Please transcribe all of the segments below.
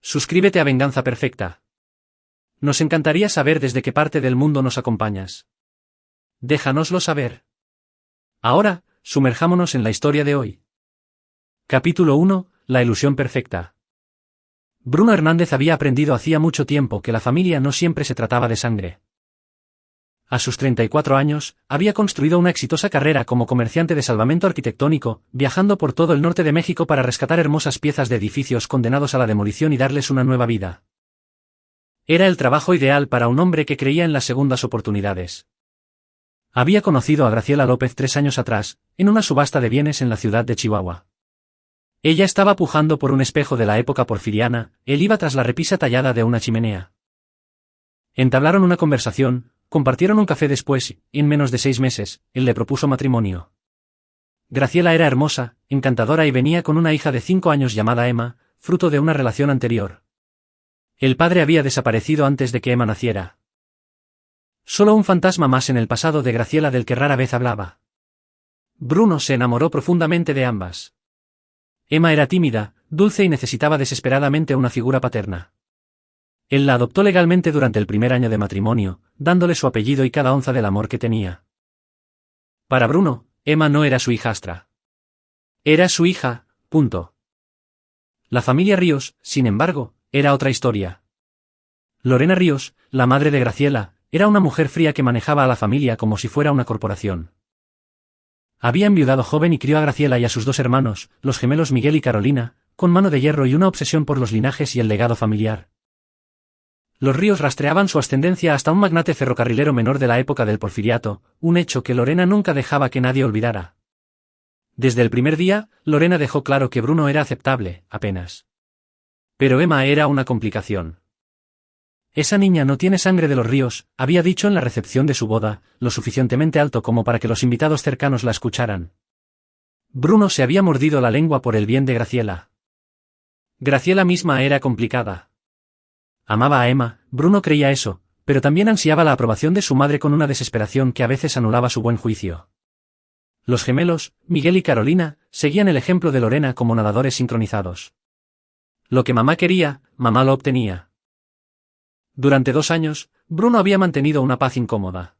Suscríbete a Venganza Perfecta. Nos encantaría saber desde qué parte del mundo nos acompañas. Déjanoslo saber. Ahora, sumerjámonos en la historia de hoy. Capítulo 1. La ilusión perfecta. Bruno Hernández había aprendido hacía mucho tiempo que la familia no siempre se trataba de sangre. A sus 34 años, había construido una exitosa carrera como comerciante de salvamento arquitectónico, viajando por todo el norte de México para rescatar hermosas piezas de edificios condenados a la demolición y darles una nueva vida. Era el trabajo ideal para un hombre que creía en las segundas oportunidades. Había conocido a Graciela López 3 años atrás, en una subasta de bienes en la ciudad de Chihuahua. Ella estaba pujando por un espejo de la época porfiriana, él iba tras la repisa tallada de una chimenea. Entablaron una conversación, compartieron un café después y, en menos de 6 meses, él le propuso matrimonio. Graciela era hermosa, encantadora y venía con una hija de 5 años llamada Emma, fruto de una relación anterior. El padre había desaparecido antes de que Emma naciera. Solo un fantasma más en el pasado de Graciela del que rara vez hablaba. Bruno se enamoró profundamente de ambas. Emma era tímida, dulce y necesitaba desesperadamente una figura paterna. Él la adoptó legalmente durante el primer año de matrimonio, dándole su apellido y cada onza del amor que tenía. Para Bruno, Emma no era su hijastra. Era su hija, punto. La familia Ríos, sin embargo, era otra historia. Lorena Ríos, la madre de Graciela, era una mujer fría que manejaba a la familia como si fuera una corporación. Había enviudado joven y crió a Graciela y a sus 2 hermanos, los gemelos Miguel y Carolina, con mano de hierro y una obsesión por los linajes y el legado familiar. Los Ríos rastreaban su ascendencia hasta un magnate ferrocarrilero menor de la época del Porfiriato, un hecho que Lorena nunca dejaba que nadie olvidara. Desde el primer día, Lorena dejó claro que Bruno era aceptable, apenas. Pero Emma era una complicación. Esa niña no tiene sangre de los Ríos, había dicho en la recepción de su boda, lo suficientemente alto como para que los invitados cercanos la escucharan. Bruno se había mordido la lengua por el bien de Graciela. Graciela misma era complicada. Amaba a Emma, Bruno creía eso, pero también ansiaba la aprobación de su madre con una desesperación que a veces anulaba su buen juicio. Los gemelos, Miguel y Carolina, seguían el ejemplo de Lorena como nadadores sincronizados. Lo que mamá quería, mamá lo obtenía. Durante 2 años, Bruno había mantenido una paz incómoda.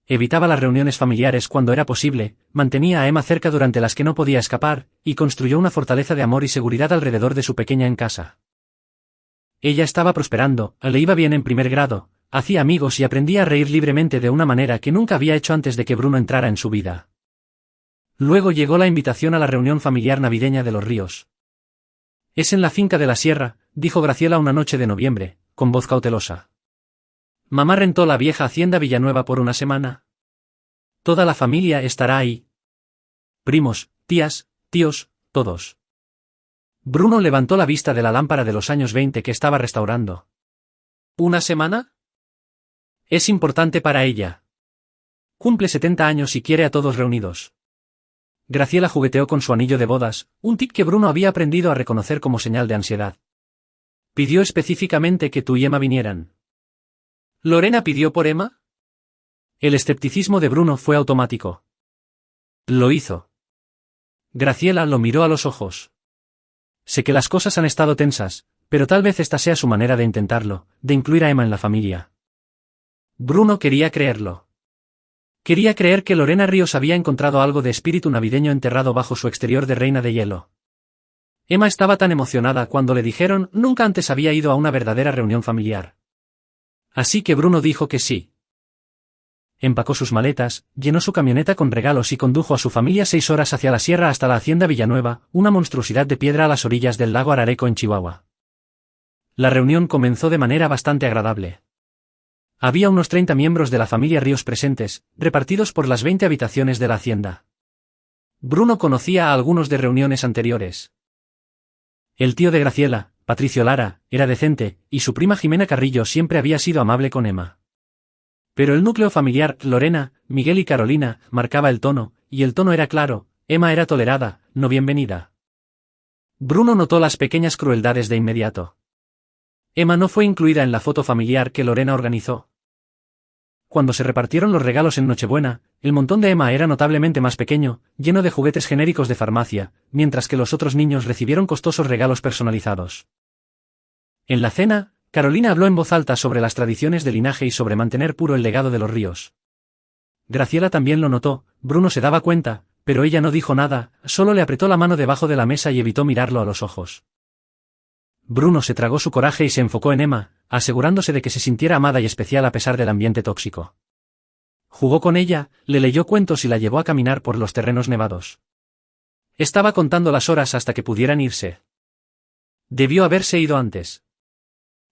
Evitaba las reuniones familiares cuando era posible, mantenía a Emma cerca durante las que no podía escapar, y construyó una fortaleza de amor y seguridad alrededor de su pequeña en casa. Ella estaba prosperando, le iba bien en primer grado, hacía amigos y aprendía a reír libremente de una manera que nunca había hecho antes de que Bruno entrara en su vida. Luego llegó la invitación a la reunión familiar navideña de los Ríos. Es en la finca de la sierra, dijo Graciela una noche de noviembre, con voz cautelosa. Mamá rentó la vieja hacienda Villanueva por una semana. Toda la familia estará ahí. Primos, tías, tíos, todos. Bruno levantó la vista de la lámpara de los años 20 que estaba restaurando. ¿Una semana? Es importante para ella. Cumple 70 años y quiere a todos reunidos. Graciela jugueteó con su anillo de bodas, un tic que Bruno había aprendido a reconocer como señal de ansiedad. Pidió específicamente que tú y Emma vinieran. ¿Lorena pidió por Emma? El escepticismo de Bruno fue automático. Lo hizo. Graciela lo miró a los ojos. Sé que las cosas han estado tensas, pero tal vez esta sea su manera de intentarlo, de incluir a Emma en la familia. Bruno quería creerlo. Quería creer que Lorena Ríos había encontrado algo de espíritu navideño enterrado bajo su exterior de reina de hielo. Emma estaba tan emocionada cuando le dijeron, nunca antes había ido a una verdadera reunión familiar. Así que Bruno dijo que sí. Empacó sus maletas, llenó su camioneta con regalos y condujo a su familia 6 horas hacia la sierra hasta la hacienda Villanueva, una monstruosidad de piedra a las orillas del lago Arareco en Chihuahua. La reunión comenzó de manera bastante agradable. Había unos 30 miembros de la familia Ríos presentes, repartidos por las 20 habitaciones de la hacienda. Bruno conocía a algunos de reuniones anteriores. El tío de Graciela, Patricio Lara, era decente, y su prima Jimena Carrillo siempre había sido amable con Emma. Pero el núcleo familiar, Lorena, Miguel y Carolina, marcaba el tono, y el tono era claro, Emma era tolerada, no bienvenida. Bruno notó las pequeñas crueldades de inmediato. Emma no fue incluida en la foto familiar que Lorena organizó. Cuando se repartieron los regalos en Nochebuena, el montón de Emma era notablemente más pequeño, lleno de juguetes genéricos de farmacia, mientras que los otros niños recibieron costosos regalos personalizados. En la cena, Carolina habló en voz alta sobre las tradiciones de linaje y sobre mantener puro el legado de los Ríos. Graciela también lo notó, Bruno se daba cuenta, pero ella no dijo nada, solo le apretó la mano debajo de la mesa y evitó mirarlo a los ojos. Bruno se tragó su coraje y se enfocó en Emma, asegurándose de que se sintiera amada y especial a pesar del ambiente tóxico. Jugó con ella, le leyó cuentos y la llevó a caminar por los terrenos nevados. Estaba contando las horas hasta que pudieran irse. Debió haberse ido antes.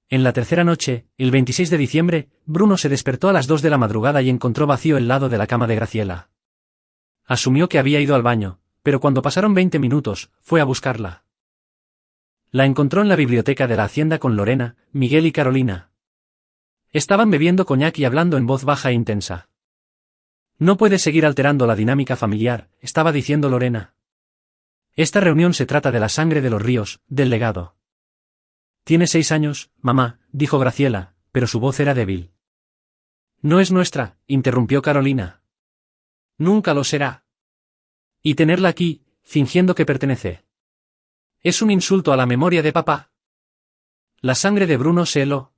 En la tercera noche, el 26 de diciembre, Bruno se despertó a las 2 de la madrugada y encontró vacío el lado de la cama de Graciela. Asumió que había ido al baño, pero cuando pasaron 20 minutos, fue a buscarla. La encontró en la biblioteca de la hacienda con Lorena, Miguel y Carolina. Estaban bebiendo coñac y hablando en voz baja e intensa. No puedes seguir alterando la dinámica familiar, estaba diciendo Lorena. Esta reunión se trata de la sangre de los Ríos, del legado. Tiene 6 años, mamá, dijo Graciela, pero su voz era débil. No es nuestra, interrumpió Carolina. Nunca lo será. Y tenerla aquí, fingiendo que pertenece. Es un insulto a la memoria de papá. La sangre de Bruno se heló.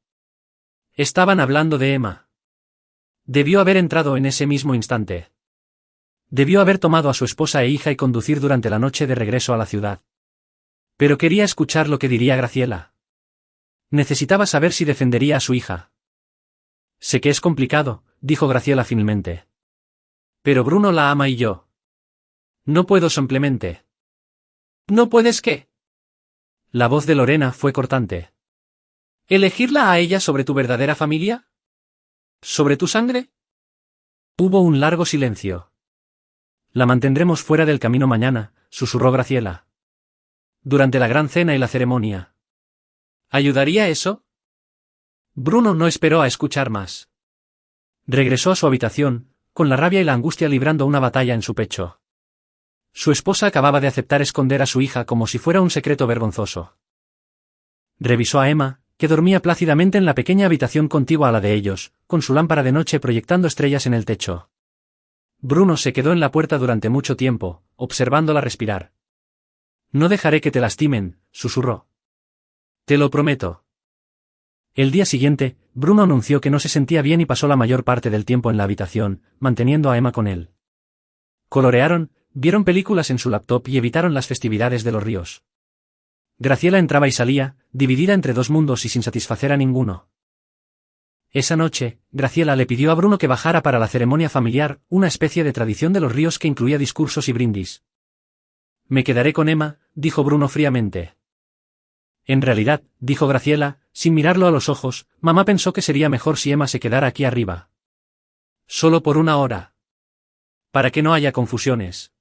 Estaban hablando de Emma. Debió haber entrado en ese mismo instante. Debió haber tomado a su esposa e hija y conducir durante la noche de regreso a la ciudad. Pero quería escuchar lo que diría Graciela. Necesitaba saber si defendería a su hija. Sé que es complicado, dijo Graciela finalmente. Pero Bruno la ama y yo. No puedo simplemente. ¿No puedes qué? La voz de Lorena fue cortante. ¿Elegirla a ella sobre tu verdadera familia? ¿Sobre tu sangre? Hubo un largo silencio. La mantendremos fuera del camino mañana, susurró Graciela. Durante la gran cena y la ceremonia. ¿Ayudaría eso? Bruno no esperó a escuchar más. Regresó a su habitación, con la rabia y la angustia librando una batalla en su pecho. Su esposa acababa de aceptar esconder a su hija como si fuera un secreto vergonzoso. Revisó a Emma, que dormía plácidamente en la pequeña habitación contigua a la de ellos, con su lámpara de noche proyectando estrellas en el techo. Bruno se quedó en la puerta durante mucho tiempo, observándola respirar. No dejaré que te lastimen, susurró. Te lo prometo. El día siguiente, Bruno anunció que no se sentía bien y pasó la mayor parte del tiempo en la habitación, manteniendo a Emma con él. Colorearon, vieron películas en su laptop y evitaron las festividades de los Ríos. Graciela entraba y salía, dividida entre dos mundos y sin satisfacer a ninguno. Esa noche, Graciela le pidió a Bruno que bajara para la ceremonia familiar, una especie de tradición de los Ríos que incluía discursos y brindis. Me quedaré con Emma, dijo Bruno fríamente. En realidad, dijo Graciela, sin mirarlo a los ojos, mamá pensó que sería mejor si Emma se quedara aquí arriba. Solo por una hora. Para que no haya confusiones.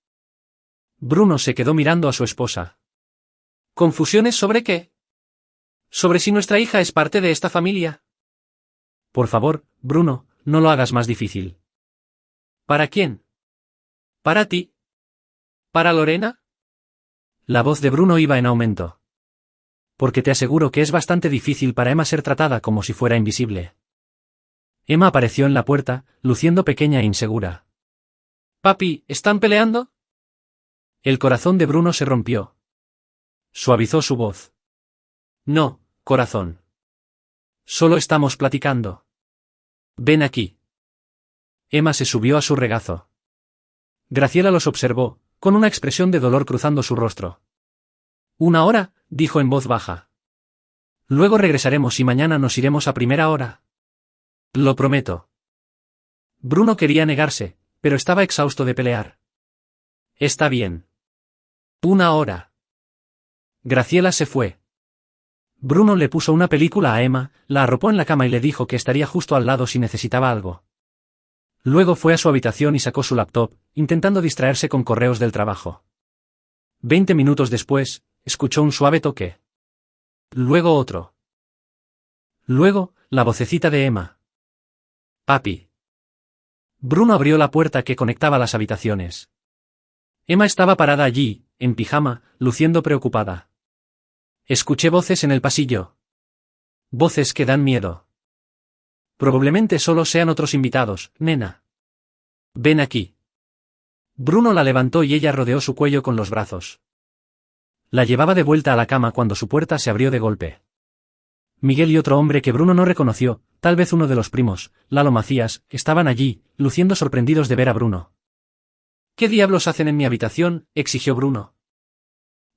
Bruno se quedó mirando a su esposa. ¿Confusiones sobre qué? ¿Sobre si nuestra hija es parte de esta familia? Por favor, Bruno, no lo hagas más difícil. ¿Para quién? ¿Para ti? ¿Para Lorena? La voz de Bruno iba en aumento. Porque te aseguro que es bastante difícil para Emma ser tratada como si fuera invisible. Emma apareció en la puerta, luciendo pequeña e insegura. Papi, ¿están peleando? El corazón de Bruno se rompió. Suavizó su voz. No, corazón. Solo estamos platicando. Ven aquí. Emma se subió a su regazo. Graciela los observó, con una expresión de dolor cruzando su rostro. Una hora, dijo en voz baja. Luego regresaremos y mañana nos iremos a primera hora. Lo prometo. Bruno quería negarse, pero estaba exhausto de pelear. Está bien. Una hora. Graciela se fue. Bruno le puso una película a Emma, la arropó en la cama y le dijo que estaría justo al lado si necesitaba algo. Luego fue a su habitación y sacó su laptop, intentando distraerse con correos del trabajo. 20 minutos después, escuchó un suave toque. Luego otro. Luego, la vocecita de Emma. Papi. Bruno abrió la puerta que conectaba las habitaciones. Emma estaba parada allí, en pijama, luciendo preocupada. Escuché voces en el pasillo. Voces que dan miedo. Probablemente solo sean otros invitados, nena. Ven aquí. Bruno la levantó y ella rodeó su cuello con los brazos. La llevaba de vuelta a la cama cuando su puerta se abrió de golpe. Miguel y otro hombre que Bruno no reconoció, tal vez uno de los primos, Lalo Macías, estaban allí, luciendo sorprendidos de ver a Bruno. ¿Qué diablos hacen en mi habitación?, exigió Bruno.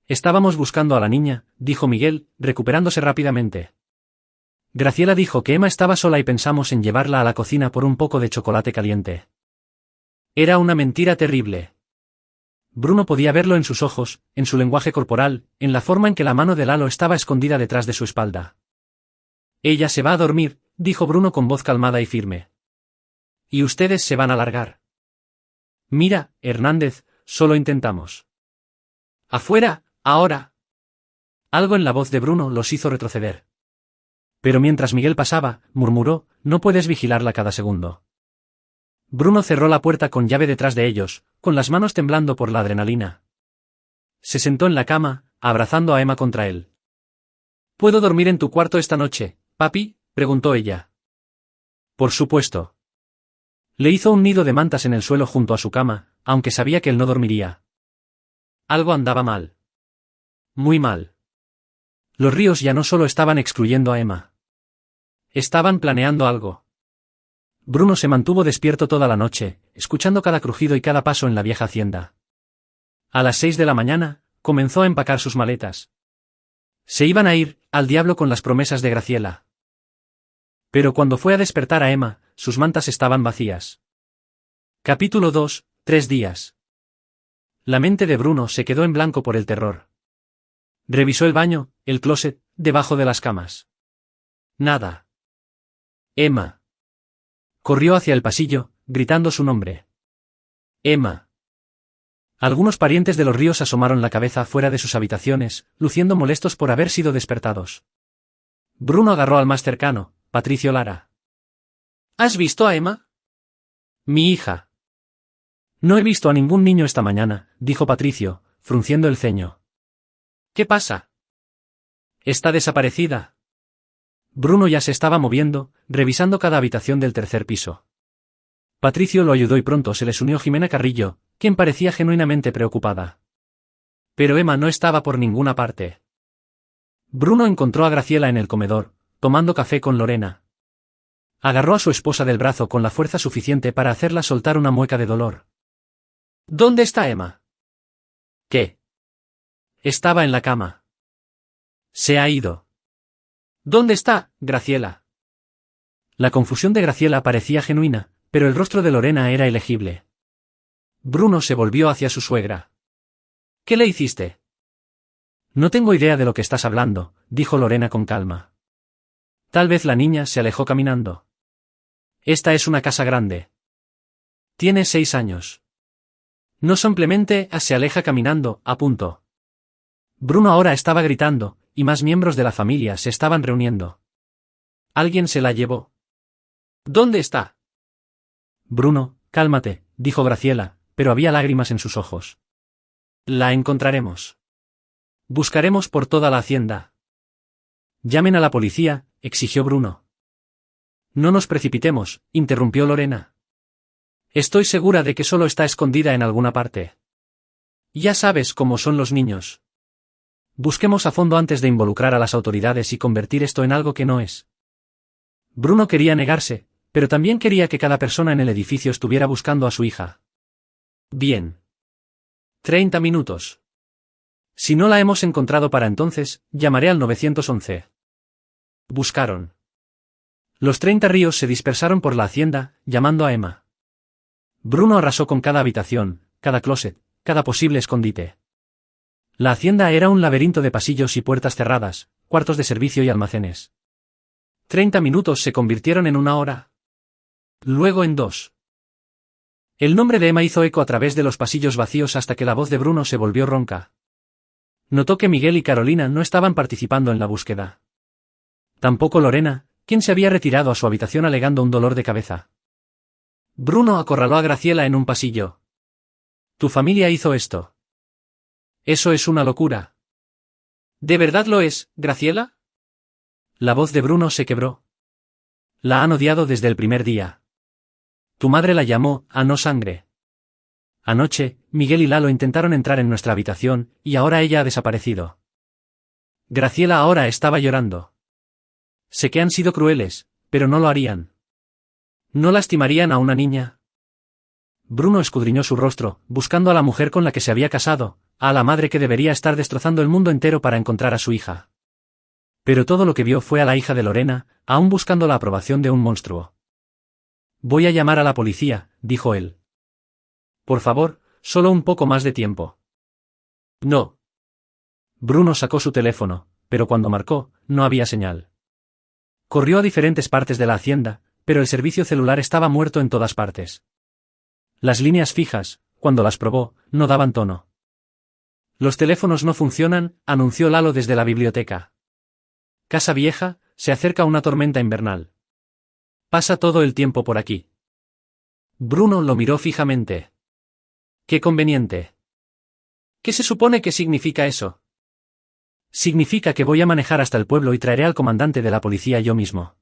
Estábamos buscando a la niña, dijo Miguel, recuperándose rápidamente. Graciela dijo que Emma estaba sola y pensamos en llevarla a la cocina por un poco de chocolate caliente. Era una mentira terrible. Bruno podía verlo en sus ojos, en su lenguaje corporal, en la forma en que la mano de Lalo estaba escondida detrás de su espalda. Ella se va a dormir, dijo Bruno con voz calmada y firme. Y ustedes se van a largar. Mira, Hernández, solo intentamos. Afuera, ahora. Algo en la voz de Bruno los hizo retroceder. Pero mientras Miguel pasaba, murmuró, no puedes vigilarla cada segundo. Bruno cerró la puerta con llave detrás de ellos, con las manos temblando por la adrenalina. Se sentó en la cama, abrazando a Emma contra él. ¿Puedo dormir en tu cuarto esta noche, papi?, preguntó ella. Por supuesto. Le hizo un nido de mantas en el suelo junto a su cama, aunque sabía que él no dormiría. Algo andaba mal. Muy mal. Los Ríos ya no solo estaban excluyendo a Emma. Estaban planeando algo. Bruno se mantuvo despierto toda la noche, escuchando cada crujido y cada paso en la vieja hacienda. A las 6 de la mañana, comenzó a empacar sus maletas. Se iban a ir, al diablo con las promesas de Graciela. Pero cuando fue a despertar a Emma, sus mantas estaban vacías. Capítulo 2, 3 días. La mente de Bruno se quedó en blanco por el terror. Revisó el baño, el closet, debajo de las camas. Nada. Emma. Corrió hacia el pasillo, gritando su nombre. Emma. Algunos parientes de los Ríos asomaron la cabeza fuera de sus habitaciones, luciendo molestos por haber sido despertados. Bruno agarró al más cercano, Patricio Lara. ¿Has visto a Emma? Mi hija. No he visto a ningún niño esta mañana, dijo Patricio, frunciendo el ceño. ¿Qué pasa? Está desaparecida. Bruno ya se estaba moviendo, revisando cada habitación del tercer piso. Patricio lo ayudó y pronto se les unió Jimena Carrillo, quien parecía genuinamente preocupada. Pero Emma no estaba por ninguna parte. Bruno encontró a Graciela en el comedor, tomando café con Lorena. Agarró a su esposa del brazo con la fuerza suficiente para hacerla soltar una mueca de dolor. ¿Dónde está Emma? ¿Qué? Estaba en la cama. Se ha ido. ¿Dónde está, Graciela? La confusión de Graciela parecía genuina, pero el rostro de Lorena era ilegible. Bruno se volvió hacia su suegra. ¿Qué le hiciste? No tengo idea de lo que estás hablando, dijo Lorena con calma. Tal vez la niña se alejó caminando. Esta es una casa grande. Tiene 6 años. No simplemente se aleja caminando, a punto. Bruno ahora estaba gritando, y más miembros de la familia se estaban reuniendo. ¿Alguien se la llevó? ¿Dónde está? Bruno, cálmate, dijo Graciela, pero había lágrimas en sus ojos. La encontraremos. Buscaremos por toda la hacienda. Llamen a la policía, exigió Bruno. No nos precipitemos, interrumpió Lorena. Estoy segura de que solo está escondida en alguna parte. Ya sabes cómo son los niños. Busquemos a fondo antes de involucrar a las autoridades y convertir esto en algo que no es. Bruno quería negarse, pero también quería que cada persona en el edificio estuviera buscando a su hija. Bien. 30 minutos. Si no la hemos encontrado para entonces, llamaré al 911. Buscaron. Los 30 Ríos se dispersaron por la hacienda, llamando a Emma. Bruno arrasó con cada habitación, cada closet, cada posible escondite. La hacienda era un laberinto de pasillos y puertas cerradas, cuartos de servicio y almacenes. 30 minutos se convirtieron en 1 hora. Luego en 2. El nombre de Emma hizo eco a través de los pasillos vacíos hasta que la voz de Bruno se volvió ronca. Notó que Miguel y Carolina no estaban participando en la búsqueda. Tampoco Lorena, quien se había retirado a su habitación alegando un dolor de cabeza. Bruno acorraló a Graciela en un pasillo. Tu familia hizo esto. Eso es una locura. ¿De verdad lo es, Graciela? La voz de Bruno se quebró. La han odiado desde el primer día. Tu madre la llamó a no sangre. Anoche, Miguel y Lalo intentaron entrar en nuestra habitación, y ahora ella ha desaparecido. Graciela ahora estaba llorando. Sé que han sido crueles, pero no lo harían. ¿No lastimarían a una niña? Bruno escudriñó su rostro, buscando a la mujer con la que se había casado, a la madre que debería estar destrozando el mundo entero para encontrar a su hija. Pero todo lo que vio fue a la hija de Lorena, aún buscando la aprobación de un monstruo. Voy a llamar a la policía, dijo él. Por favor, solo un poco más de tiempo. No. Bruno sacó su teléfono, pero cuando marcó, no había señal. Corrió a diferentes partes de la hacienda, pero el servicio celular estaba muerto en todas partes. Las líneas fijas, cuando las probó, no daban tono. Los teléfonos no funcionan, anunció Lalo desde la biblioteca. Casa vieja, se acerca una tormenta invernal. Pasa todo el tiempo por aquí. Bruno lo miró fijamente. Qué conveniente. ¿Qué se supone que significa eso? Significa que voy a manejar hasta el pueblo y traeré al comandante de la policía yo mismo.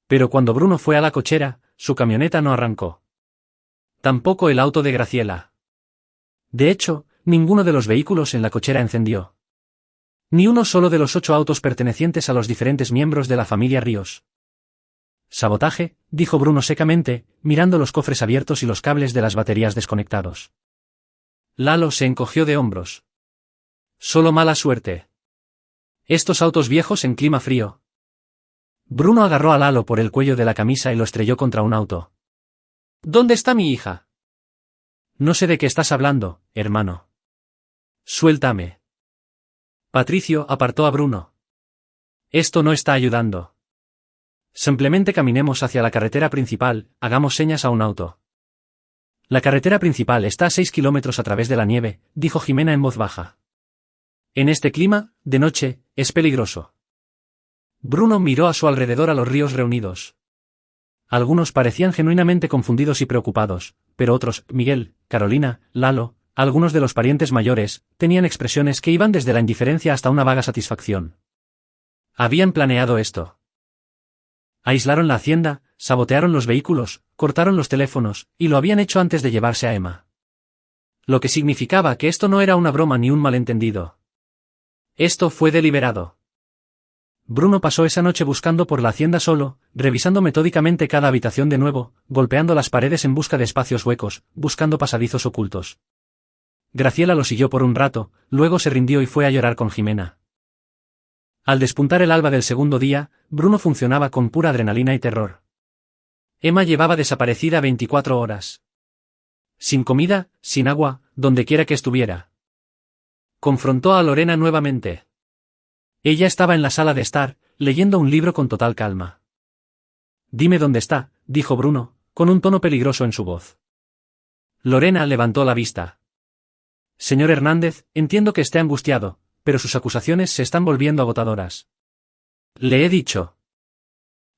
Pero cuando Bruno fue a la cochera, su camioneta no arrancó. Tampoco el auto de Graciela. De hecho, ninguno de los vehículos en la cochera encendió. Ni uno solo de los 8 autos pertenecientes a los diferentes miembros de la familia Ríos. Sabotaje, dijo Bruno secamente, mirando los cofres abiertos y los cables de las baterías desconectados. Lalo se encogió de hombros. Solo mala suerte. Estos autos viejos en clima frío. Bruno agarró a Lalo por el cuello de la camisa y lo estrelló contra un auto. ¿Dónde está mi hija? No sé de qué estás hablando, hermano. Suéltame. Patricio apartó a Bruno. Esto no está ayudando. Simplemente caminemos hacia la carretera principal, hagamos señas a un auto. La carretera principal está a 6 kilómetros a través de la nieve, dijo Jimena en voz baja. En este clima, de noche, es peligroso. Bruno miró a su alrededor a los ríos reunidos. Algunos parecían genuinamente confundidos y preocupados, pero otros, Miguel, Carolina, Lalo, algunos de los parientes mayores, tenían expresiones que iban desde la indiferencia hasta una vaga satisfacción. Habían planeado esto. Aislaron la hacienda, sabotearon los vehículos, cortaron los teléfonos, y lo habían hecho antes de llevarse a Emma. Lo que significaba que esto no era una broma ni un malentendido. Esto fue deliberado. Bruno pasó esa noche buscando por la hacienda solo, revisando metódicamente cada habitación de nuevo, golpeando las paredes en busca de espacios huecos, buscando pasadizos ocultos. Graciela lo siguió por un rato, luego se rindió y fue a llorar con Jimena. Al despuntar el alba del segundo día, Bruno funcionaba con pura adrenalina y terror. Emma llevaba desaparecida 24 horas. Sin comida, sin agua, donde quiera que estuviera. Confrontó a Lorena nuevamente. Ella estaba en la sala de estar, leyendo un libro con total calma. Dime dónde está, dijo Bruno, con un tono peligroso en su voz. Lorena levantó la vista. Señor Hernández, entiendo que esté angustiado, pero sus acusaciones se están volviendo agotadoras. Le he dicho.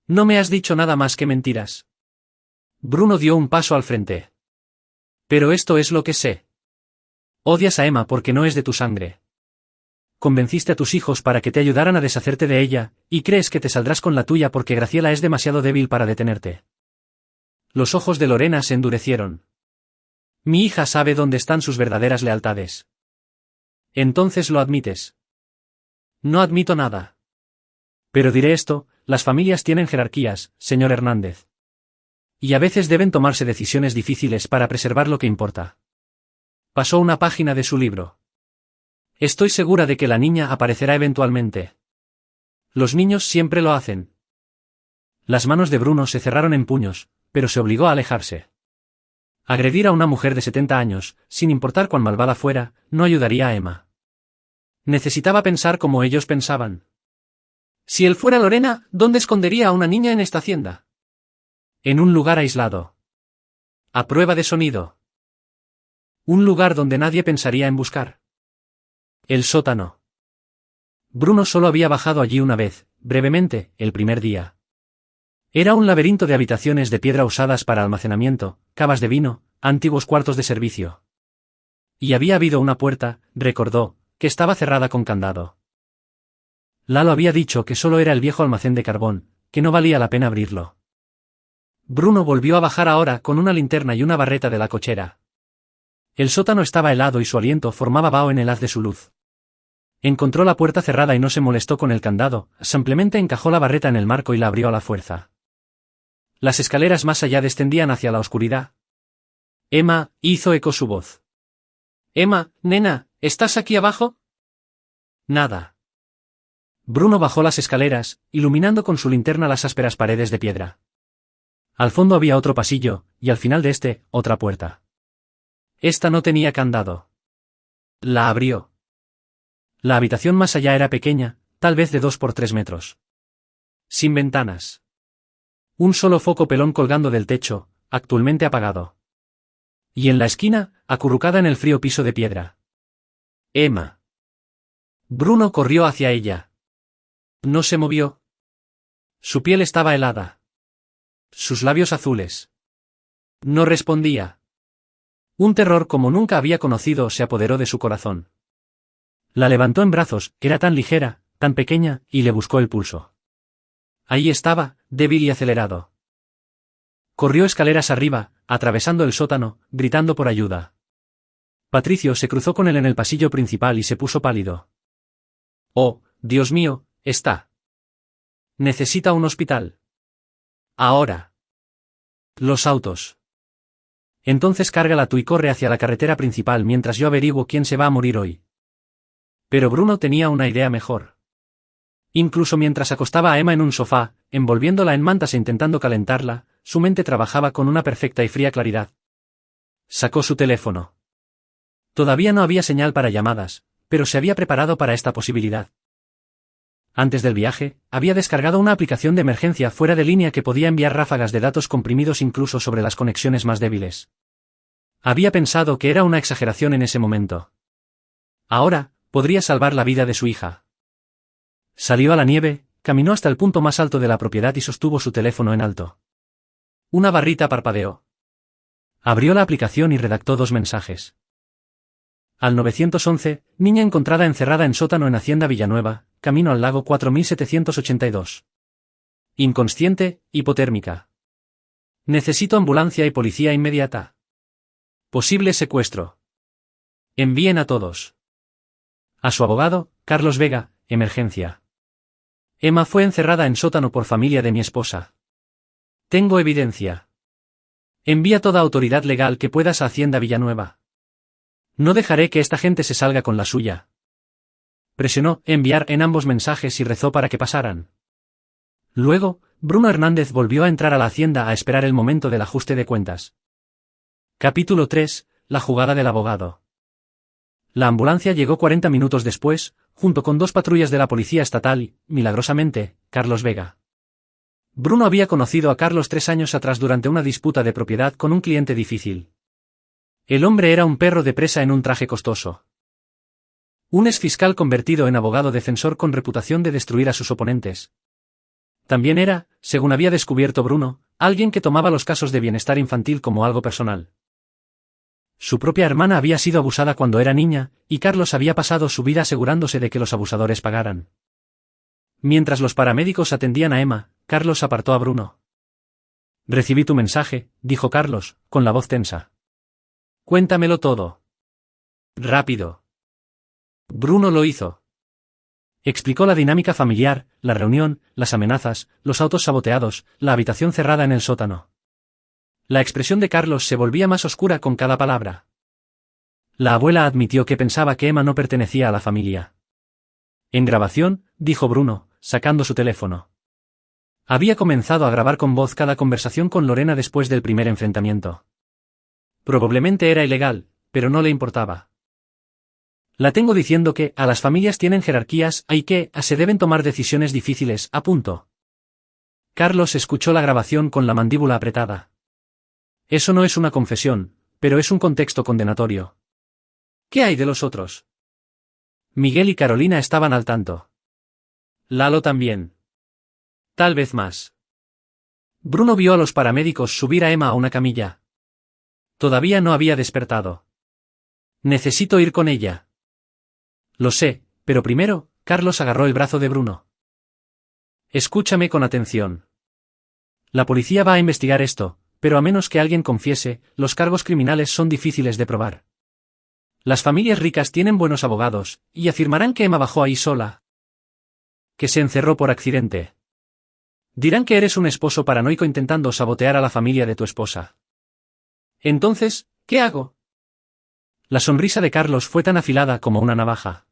No me has dicho nada más que mentiras. Bruno dio un paso al frente. Pero esto es lo que sé. Odias a Emma porque no es de tu sangre. Convenciste a tus hijos para que te ayudaran a deshacerte de ella, y crees que te saldrás con la tuya porque Graciela es demasiado débil para detenerte. Los ojos de Lorena se endurecieron. Mi hija sabe dónde están sus verdaderas lealtades. Entonces lo admites. No admito nada. Pero diré esto, las familias tienen jerarquías, señor Hernández. Y a veces deben tomarse decisiones difíciles para preservar lo que importa. Pasó una página de su libro. Estoy segura de que la niña aparecerá eventualmente. Los niños siempre lo hacen. Las manos de Bruno se cerraron en puños, pero se obligó a alejarse. Agredir a una mujer de 70 años, sin importar cuán malvada fuera, no ayudaría a Emma. Necesitaba pensar como ellos pensaban. Si él fuera Lorena, ¿dónde escondería a una niña en esta hacienda? En un lugar aislado. A prueba de sonido. Un lugar donde nadie pensaría en buscar. El sótano. Bruno solo había bajado allí una vez, brevemente, el primer día. Era un laberinto de habitaciones de piedra usadas para almacenamiento, cavas de vino, antiguos cuartos de servicio. Y había habido una puerta, recordó, que estaba cerrada con candado. Lalo había dicho que solo era el viejo almacén de carbón, que no valía la pena abrirlo. Bruno volvió a bajar ahora con una linterna y una barreta de la cochera. El sótano estaba helado y su aliento formaba vaho en el haz de su luz. Encontró la puerta cerrada y no se molestó con el candado, simplemente encajó la barreta en el marco y la abrió a la fuerza. Las escaleras más allá descendían hacia la oscuridad. Emma, hizo eco su voz. Emma, nena, ¿estás aquí abajo? Nada. Bruno bajó las escaleras, iluminando con su linterna las ásperas paredes de piedra. Al fondo había otro pasillo, y al final de este, otra puerta. Esta no tenía candado. La abrió. La habitación más allá era pequeña, tal vez de 2 por 3 metros. Sin ventanas. Un solo foco pelón colgando del techo, actualmente apagado. Y en la esquina, acurrucada en el frío piso de piedra. Emma. Bruno corrió hacia ella. No se movió. Su piel estaba helada. Sus labios azules. No respondía. Un terror como nunca había conocido se apoderó de su corazón. La levantó en brazos, era tan ligera, tan pequeña, y le buscó el pulso. Ahí estaba, débil y acelerado. Corrió escaleras arriba, atravesando el sótano, gritando por ayuda. Patricio se cruzó con él en el pasillo principal y se puso pálido. Oh, Dios mío, está. Necesita un hospital. Ahora. Los autos. Entonces cárgala tú y corre hacia la carretera principal mientras yo averiguo quién se va a morir hoy. Pero Bruno tenía una idea mejor. Incluso mientras acostaba a Emma en un sofá, envolviéndola en mantas e intentando calentarla, su mente trabajaba con una perfecta y fría claridad. Sacó su teléfono. Todavía no había señal para llamadas, pero se había preparado para esta posibilidad. Antes del viaje, había descargado una aplicación de emergencia fuera de línea que podía enviar ráfagas de datos comprimidos incluso sobre las conexiones más débiles. Había pensado que era una exageración en ese momento. Ahora, podría salvar la vida de su hija. Salió a la nieve, caminó hasta el punto más alto de la propiedad y sostuvo su teléfono en alto. Una barrita parpadeó. Abrió la aplicación y redactó 2 mensajes. Al 911, niña encontrada encerrada en sótano en Hacienda Villanueva, camino al lago 4782. Inconsciente, hipotérmica. Necesito ambulancia y policía inmediata. Posible secuestro. Envíen a todos. A su abogado, Carlos Vega, emergencia. Emma fue encerrada en sótano por familia de mi esposa. Tengo evidencia. Envía toda autoridad legal que puedas a Hacienda Villanueva. No dejaré que esta gente se salga con la suya. Presionó enviar en ambos mensajes y rezó para que pasaran. Luego, Bruno Hernández volvió a entrar a la hacienda a esperar el momento del ajuste de cuentas. Capítulo 3. La jugada del abogado. La ambulancia llegó 40 minutos después, junto con 2 patrullas de la policía estatal y, milagrosamente, Carlos Vega. Bruno había conocido a Carlos 3 años atrás durante una disputa de propiedad con un cliente difícil. El hombre era un perro de presa en un traje costoso. Un exfiscal convertido en abogado defensor con reputación de destruir a sus oponentes. También era, según había descubierto Bruno, alguien que tomaba los casos de bienestar infantil como algo personal. Su propia hermana había sido abusada cuando era niña, y Carlos había pasado su vida asegurándose de que los abusadores pagaran. Mientras los paramédicos atendían a Emma, Carlos apartó a Bruno. Recibí tu mensaje, dijo Carlos, con la voz tensa. Cuéntamelo todo. Rápido. Bruno lo hizo. Explicó la dinámica familiar, la reunión, las amenazas, los autos saboteados, la habitación cerrada en el sótano. La expresión de Carlos se volvía más oscura con cada palabra. La abuela admitió que pensaba que Emma no pertenecía a la familia. En grabación, dijo Bruno, sacando su teléfono. Había comenzado a grabar con voz cada conversación con Lorena después del primer enfrentamiento. Probablemente era ilegal, pero no le importaba. La tengo diciendo que, a las familias tienen jerarquías, y que, se deben tomar decisiones difíciles, a punto. Carlos escuchó la grabación con la mandíbula apretada. Eso no es una confesión, pero es un contexto condenatorio. ¿Qué hay de los otros? Miguel y Carolina estaban al tanto. Lalo también. Tal vez más. Bruno vio a los paramédicos subir a Emma a una camilla. Todavía no había despertado. Necesito ir con ella. Lo sé, pero primero, Carlos agarró el brazo de Bruno. Escúchame con atención. La policía va a investigar esto, pero a menos que alguien confiese, los cargos criminales son difíciles de probar. Las familias ricas tienen buenos abogados, y afirmarán que Emma bajó ahí sola. Que se encerró por accidente. Dirán que eres un esposo paranoico intentando sabotear a la familia de tu esposa. Entonces, ¿qué hago? La sonrisa de Carlos fue tan afilada como una navaja.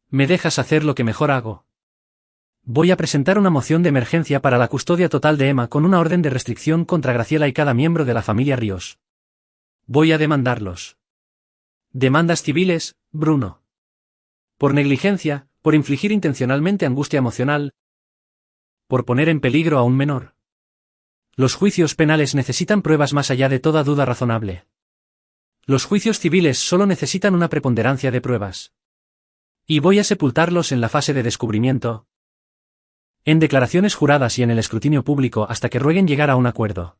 ¿Me dejas hacer lo que mejor hago? Voy a presentar una moción de emergencia para la custodia total de Emma con una orden de restricción contra Graciela y cada miembro de la familia Ríos. Voy a demandarlos. Demandas civiles, Bruno. Por negligencia, por infligir intencionalmente angustia emocional, por poner en peligro a un menor. Los juicios penales necesitan pruebas más allá de toda duda razonable. Los juicios civiles solo necesitan una preponderancia de pruebas. Y voy a sepultarlos en la fase de descubrimiento, en declaraciones juradas y en el escrutinio público hasta que rueguen llegar a un acuerdo.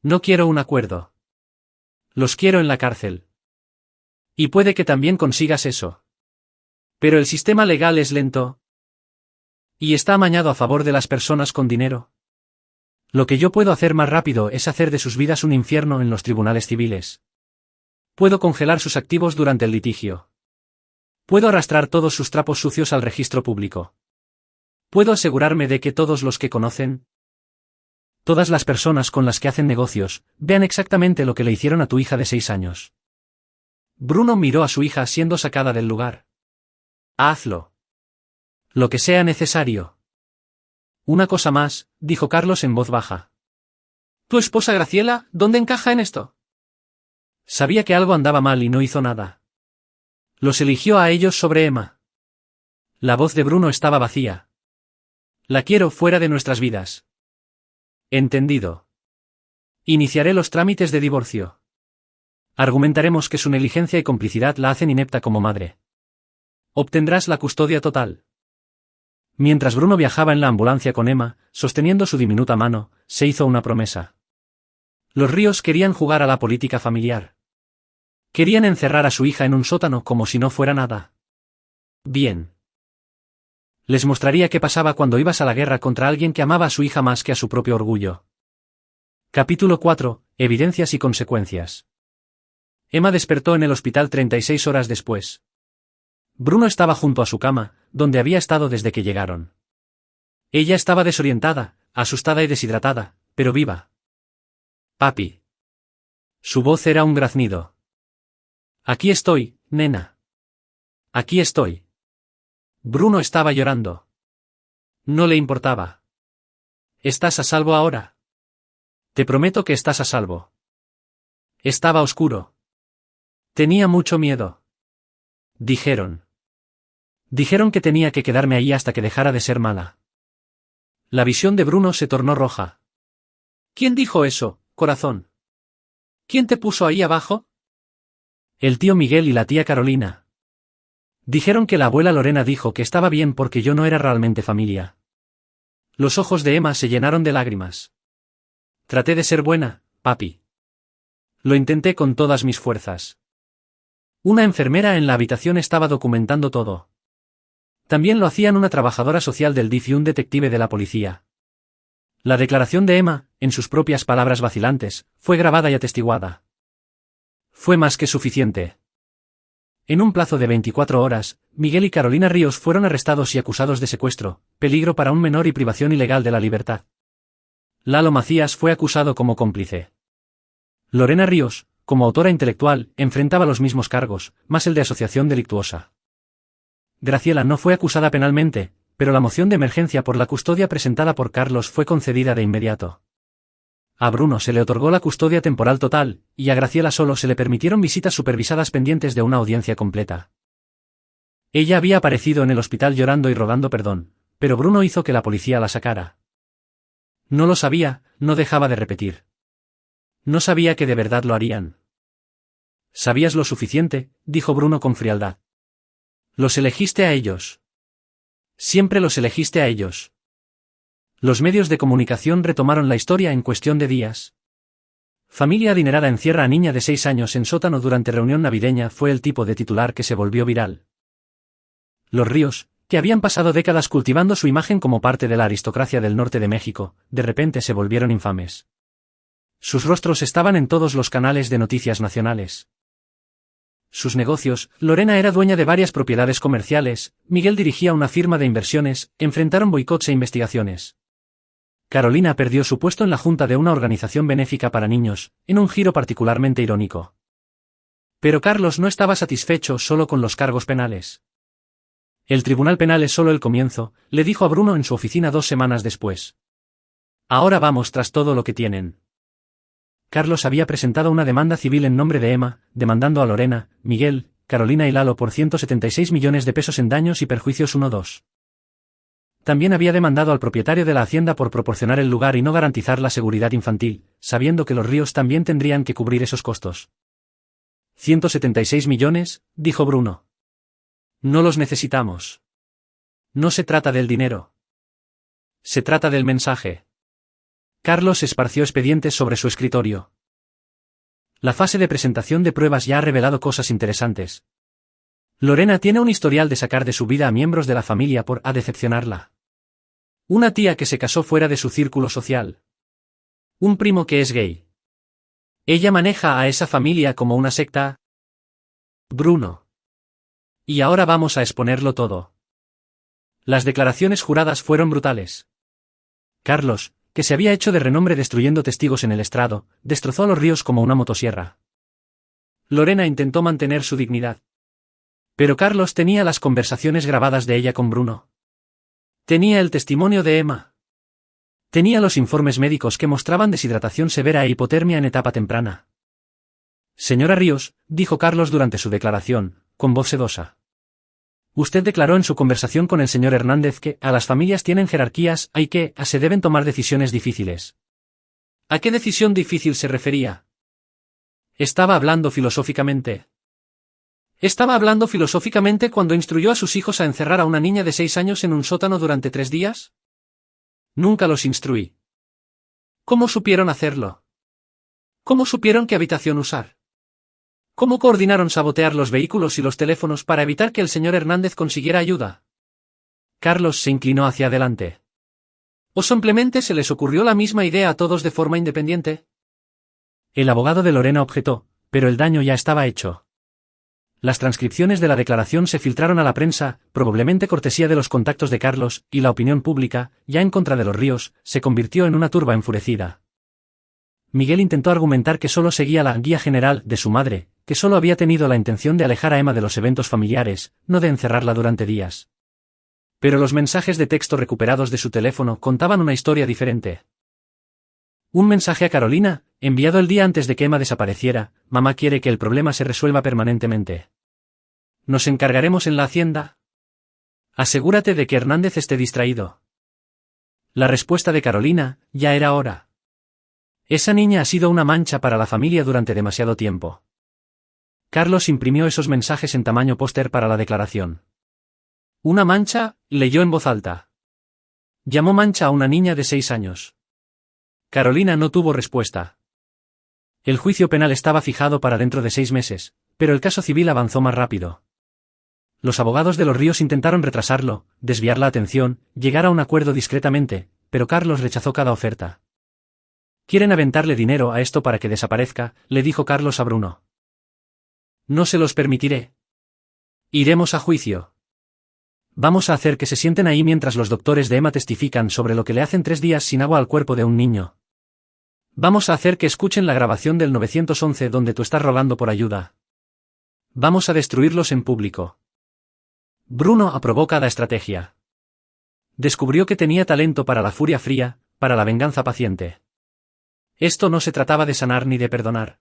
No quiero un acuerdo. Los quiero en la cárcel. Y puede que también consigas eso. Pero el sistema legal es lento. Y está amañado a favor de las personas con dinero. Lo que yo puedo hacer más rápido es hacer de sus vidas un infierno en los tribunales civiles. Puedo congelar sus activos durante el litigio. Puedo arrastrar todos sus trapos sucios al registro público. Puedo asegurarme de que todos los que conocen, todas las personas con las que hacen negocios, vean exactamente lo que le hicieron a tu hija de 6 años. Bruno miró a su hija siendo sacada del lugar. Hazlo. Lo que sea necesario. Una cosa más, dijo Carlos en voz baja. ¿Tu esposa Graciela, dónde encaja en esto? Sabía que algo andaba mal y no hizo nada. Los eligió a ellos sobre Emma. La voz de Bruno estaba vacía. La quiero fuera de nuestras vidas. Entendido. Iniciaré los trámites de divorcio. Argumentaremos que su negligencia y complicidad la hacen inepta como madre. Obtendrás la custodia total. Mientras Bruno viajaba en la ambulancia con Emma, sosteniendo su diminuta mano, se hizo una promesa. Los Ríos querían jugar a la política familiar. Querían encerrar a su hija en un sótano como si no fuera nada. Bien. Les mostraría qué pasaba cuando ibas a la guerra contra alguien que amaba a su hija más que a su propio orgullo. Capítulo 4. Evidencias y consecuencias. Emma despertó en el hospital 36 horas después. Bruno estaba junto a su cama, donde había estado desde que llegaron. Ella estaba desorientada, asustada y deshidratada, pero viva. Papi. Su voz era un graznido. Aquí estoy, nena. Aquí estoy. Bruno estaba llorando. No le importaba. ¿Estás a salvo ahora? Te prometo que estás a salvo. Estaba oscuro. Tenía mucho miedo. Dijeron. Dijeron que tenía que quedarme ahí hasta que dejara de ser mala. La visión de Bruno se tornó roja. ¿Quién dijo eso, corazón? ¿Quién te puso ahí abajo? El tío Miguel y la tía Carolina. Dijeron que la abuela Lorena dijo que estaba bien porque yo no era realmente familia. Los ojos de Emma se llenaron de lágrimas. Traté de ser buena, papi. Lo intenté con todas mis fuerzas. Una enfermera en la habitación estaba documentando todo. También lo hacían una trabajadora social del DIF y un detective de la policía. La declaración de Emma, en sus propias palabras vacilantes, fue grabada y atestiguada. Fue más que suficiente. En un plazo de 24 horas, Miguel y Carolina Ríos fueron arrestados y acusados de secuestro, peligro para un menor y privación ilegal de la libertad. Lalo Macías fue acusado como cómplice. Lorena Ríos, como autora intelectual, enfrentaba los mismos cargos, más el de asociación delictuosa. Graciela no fue acusada penalmente, pero la moción de emergencia por la custodia presentada por Carlos fue concedida de inmediato. A Bruno se le otorgó la custodia temporal total, y a Graciela solo se le permitieron visitas supervisadas pendientes de una audiencia completa. Ella había aparecido en el hospital llorando y rogando perdón, pero Bruno hizo que la policía la sacara. No lo sabía, no dejaba de repetir. No sabía que de verdad lo harían. ¿Sabías lo suficiente?, dijo Bruno con frialdad. Los elegiste a ellos. Siempre los elegiste a ellos. Los medios de comunicación retomaron la historia en cuestión de días. Familia adinerada encierra a niña de 6 años en sótano durante reunión navideña fue el tipo de titular que se volvió viral. Los Ríos, que habían pasado décadas cultivando su imagen como parte de la aristocracia del norte de México, de repente se volvieron infames. Sus rostros estaban en todos los canales de noticias nacionales. Sus negocios, Lorena era dueña de varias propiedades comerciales, Miguel dirigía una firma de inversiones, enfrentaron boicots e investigaciones. Carolina perdió su puesto en la junta de una organización benéfica para niños, en un giro particularmente irónico. Pero Carlos no estaba satisfecho solo con los cargos penales. El tribunal penal es solo el comienzo, le dijo a Bruno en su oficina 2 semanas después. Ahora vamos tras todo lo que tienen. Carlos había presentado una demanda civil en nombre de Emma, demandando a Lorena, Miguel, Carolina y Lalo por 176 millones de pesos en daños y perjuicios 1-2. También había demandado al propietario de la hacienda por proporcionar el lugar y no garantizar la seguridad infantil, sabiendo que los Ríos también tendrían que cubrir esos costos. 176 millones, dijo Bruno. No los necesitamos. No se trata del dinero. Se trata del mensaje. Carlos esparció expedientes sobre su escritorio. La fase de presentación de pruebas ya ha revelado cosas interesantes. Lorena tiene un historial de sacar de su vida a miembros de la familia por decepcionarla. Una tía que se casó fuera de su círculo social. Un primo que es gay. Ella maneja a esa familia como una secta. Bruno. Y ahora vamos a exponerlo todo. Las declaraciones juradas fueron brutales. Carlos, que se había hecho de renombre destruyendo testigos en el estrado, destrozó a los Ríos como una motosierra. Lorena intentó mantener su dignidad. Pero Carlos tenía las conversaciones grabadas de ella con Bruno. Tenía el testimonio de Emma. Tenía los informes médicos que mostraban deshidratación severa e hipotermia en etapa temprana. Señora Ríos, dijo Carlos durante su declaración, con voz sedosa. Usted declaró en su conversación con el señor Hernández que a las familias tienen jerarquías y que se deben tomar decisiones difíciles. ¿A qué decisión difícil se refería? Estaba hablando filosóficamente. ¿Estaba hablando filosóficamente cuando instruyó a sus hijos a encerrar a una niña de 6 años en un sótano durante 3 días? Nunca los instruí. ¿Cómo supieron hacerlo? ¿Cómo supieron qué habitación usar? ¿Cómo coordinaron sabotear los vehículos y los teléfonos para evitar que el señor Hernández consiguiera ayuda? Carlos se inclinó hacia adelante. ¿O simplemente se les ocurrió la misma idea a todos de forma independiente? El abogado de Lorena objetó, pero el daño ya estaba hecho. Las transcripciones de la declaración se filtraron a la prensa, probablemente cortesía de los contactos de Carlos, y la opinión pública, ya en contra de los Ríos, se convirtió en una turba enfurecida. Miguel intentó argumentar que solo seguía la guía general de su madre, que solo había tenido la intención de alejar a Emma de los eventos familiares, no de encerrarla durante días. Pero los mensajes de texto recuperados de su teléfono contaban una historia diferente. Un mensaje a Carolina, enviado el día antes de que Emma desapareciera: mamá quiere que el problema se resuelva permanentemente. ¿Nos encargaremos en la hacienda? Asegúrate de que Hernández esté distraído. La respuesta de Carolina: ya era hora. Esa niña ha sido una mancha para la familia durante demasiado tiempo. Carlos imprimió esos mensajes en tamaño póster para la declaración. ¿Una mancha?, leyó en voz alta. Llamó mancha a una niña de 6 años. Carolina no tuvo respuesta. El juicio penal estaba fijado para dentro de 6 meses, pero el caso civil avanzó más rápido. Los abogados de los Ríos intentaron retrasarlo, desviar la atención, llegar a un acuerdo discretamente, pero Carlos rechazó cada oferta. «Quieren aventarle dinero a esto para que desaparezca», le dijo Carlos a Bruno. «No se los permitiré. Iremos a juicio. Vamos a hacer que se sienten ahí mientras los doctores de Emma testifican sobre lo que le hacen 3 días sin agua al cuerpo de un niño. Vamos a hacer que escuchen la grabación del 911 donde tú estás rogando por ayuda. Vamos a destruirlos en público». Bruno aprobó cada estrategia. Descubrió que tenía talento para la furia fría, para la venganza paciente. Esto no se trataba de sanar ni de perdonar.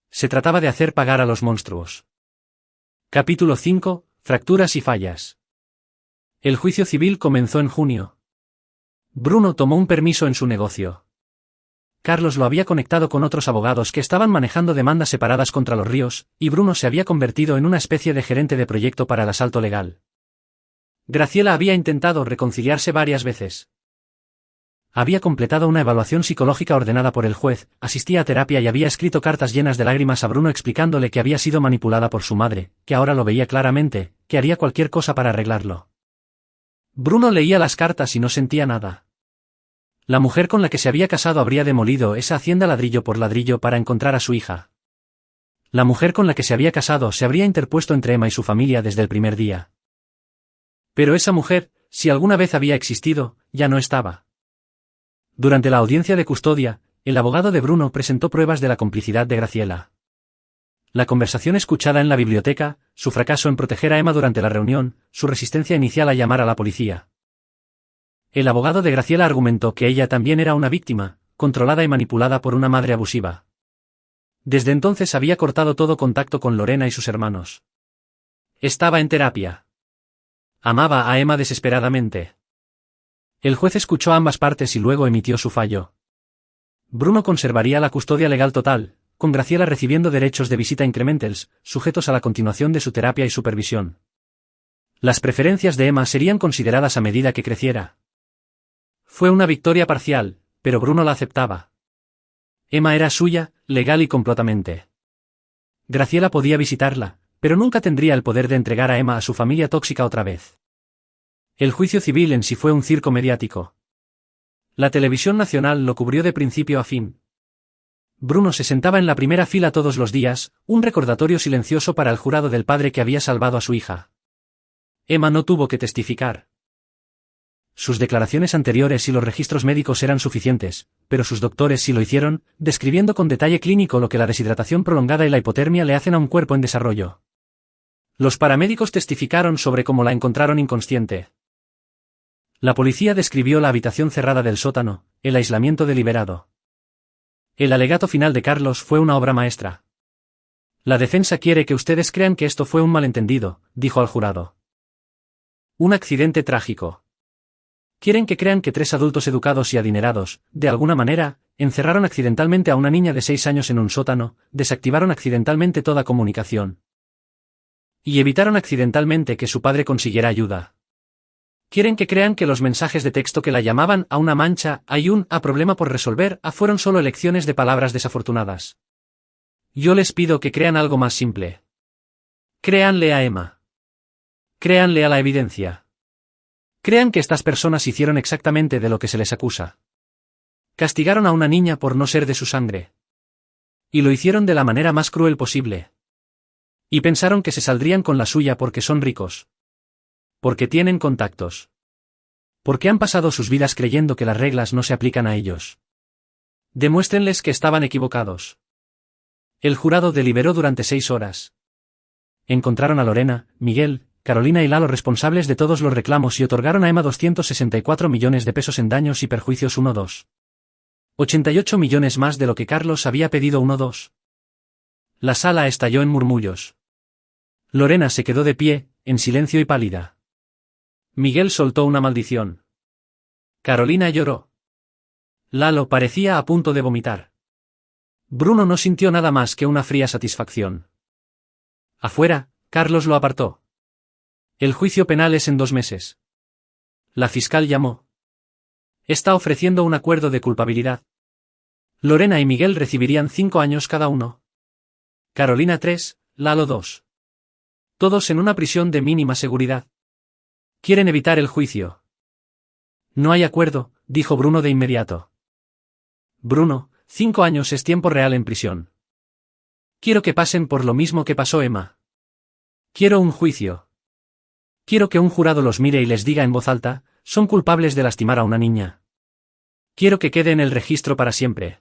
Se trataba de hacer pagar a los monstruos. Capítulo 5. Fracturas y fallas. El juicio civil comenzó en junio. Bruno tomó un permiso en su negocio. Carlos lo había conectado con otros abogados que estaban manejando demandas separadas contra los Ríos, y Bruno se había convertido en una especie de gerente de proyecto para el asalto legal. Graciela había intentado reconciliarse varias veces. Había completado una evaluación psicológica ordenada por el juez, asistía a terapia y había escrito cartas llenas de lágrimas a Bruno explicándole que había sido manipulada por su madre, que ahora lo veía claramente, que haría cualquier cosa para arreglarlo. Bruno leía las cartas y no sentía nada. La mujer con la que se había casado habría demolido esa hacienda ladrillo por ladrillo para encontrar a su hija. La mujer con la que se había casado se habría interpuesto entre Emma y su familia desde el primer día. Pero esa mujer, si alguna vez había existido, ya no estaba. Durante la audiencia de custodia, el abogado de Bruno presentó pruebas de la complicidad de Graciela. La conversación escuchada en la biblioteca, su fracaso en proteger a Emma durante la reunión, su resistencia inicial a llamar a la policía. El abogado de Graciela argumentó que ella también era una víctima, controlada y manipulada por una madre abusiva. Desde entonces había cortado todo contacto con Lorena y sus hermanos. Estaba en terapia. Amaba a Emma desesperadamente. El juez escuchó ambas partes y luego emitió su fallo. Bruno conservaría la custodia legal total, con Graciela recibiendo derechos de visita incrementals, sujetos a la continuación de su terapia y supervisión. Las preferencias de Emma serían consideradas a medida que creciera. Fue una victoria parcial, pero Bruno la aceptaba. Emma era suya, legal y completamente. Graciela podía visitarla, pero nunca tendría el poder de entregar a Emma a su familia tóxica otra vez. El juicio civil en sí fue un circo mediático. La televisión nacional lo cubrió de principio a fin. Bruno se sentaba en la primera fila todos los días, un recordatorio silencioso para el jurado del padre que había salvado a su hija. Emma no tuvo que testificar. Sus declaraciones anteriores y los registros médicos eran suficientes, pero sus doctores sí lo hicieron, describiendo con detalle clínico lo que la deshidratación prolongada y la hipotermia le hacen a un cuerpo en desarrollo. Los paramédicos testificaron sobre cómo la encontraron inconsciente. La policía describió la habitación cerrada del sótano, el aislamiento deliberado. El alegato final de Carlos fue una obra maestra. La defensa quiere que ustedes crean que esto fue un malentendido, dijo al jurado. Un accidente trágico. Quieren que crean que 3 adultos educados y adinerados, de alguna manera, encerraron accidentalmente a una niña de 6 años en un sótano, desactivaron accidentalmente toda comunicación. Y evitaron accidentalmente que su padre consiguiera ayuda. Quieren que crean que los mensajes de texto que la llamaban a una mancha, hay un problema por resolver, fueron solo elecciones de palabras desafortunadas. Yo les pido que crean algo más simple. Créanle a Emma. Créanle a la evidencia. Crean que estas personas hicieron exactamente de lo que se les acusa. Castigaron a una niña por no ser de su sangre. Y lo hicieron de la manera más cruel posible. Y pensaron que se saldrían con la suya porque son ricos. Porque tienen contactos. Porque han pasado sus vidas creyendo que las reglas no se aplican a ellos. Demuéstrenles que estaban equivocados. El jurado deliberó durante 6 horas. Encontraron a Lorena, Miguel, Carolina y Lalo responsables de todos los reclamos y otorgaron a Emma 264 millones de pesos en daños y perjuicios 1-2. 88 millones más de lo que Carlos había pedido 1-2. La sala estalló en murmullos. Lorena se quedó de pie, en silencio y pálida. Miguel soltó una maldición. Carolina lloró. Lalo parecía a punto de vomitar. Bruno no sintió nada más que una fría satisfacción. Afuera, Carlos lo apartó. El juicio penal es en 2 meses. La fiscal llamó. Está ofreciendo un acuerdo de culpabilidad. Lorena y Miguel recibirían 5 años cada uno. Carolina 3, Lalo 2. Todos en una prisión de mínima seguridad. Quieren evitar el juicio. No hay acuerdo, dijo Bruno de inmediato. Bruno, 5 años es tiempo real en prisión. Quiero que pasen por lo mismo que pasó Emma. Quiero un juicio. Quiero que un jurado los mire y les diga en voz alta, son culpables de lastimar a una niña. Quiero que quede en el registro para siempre.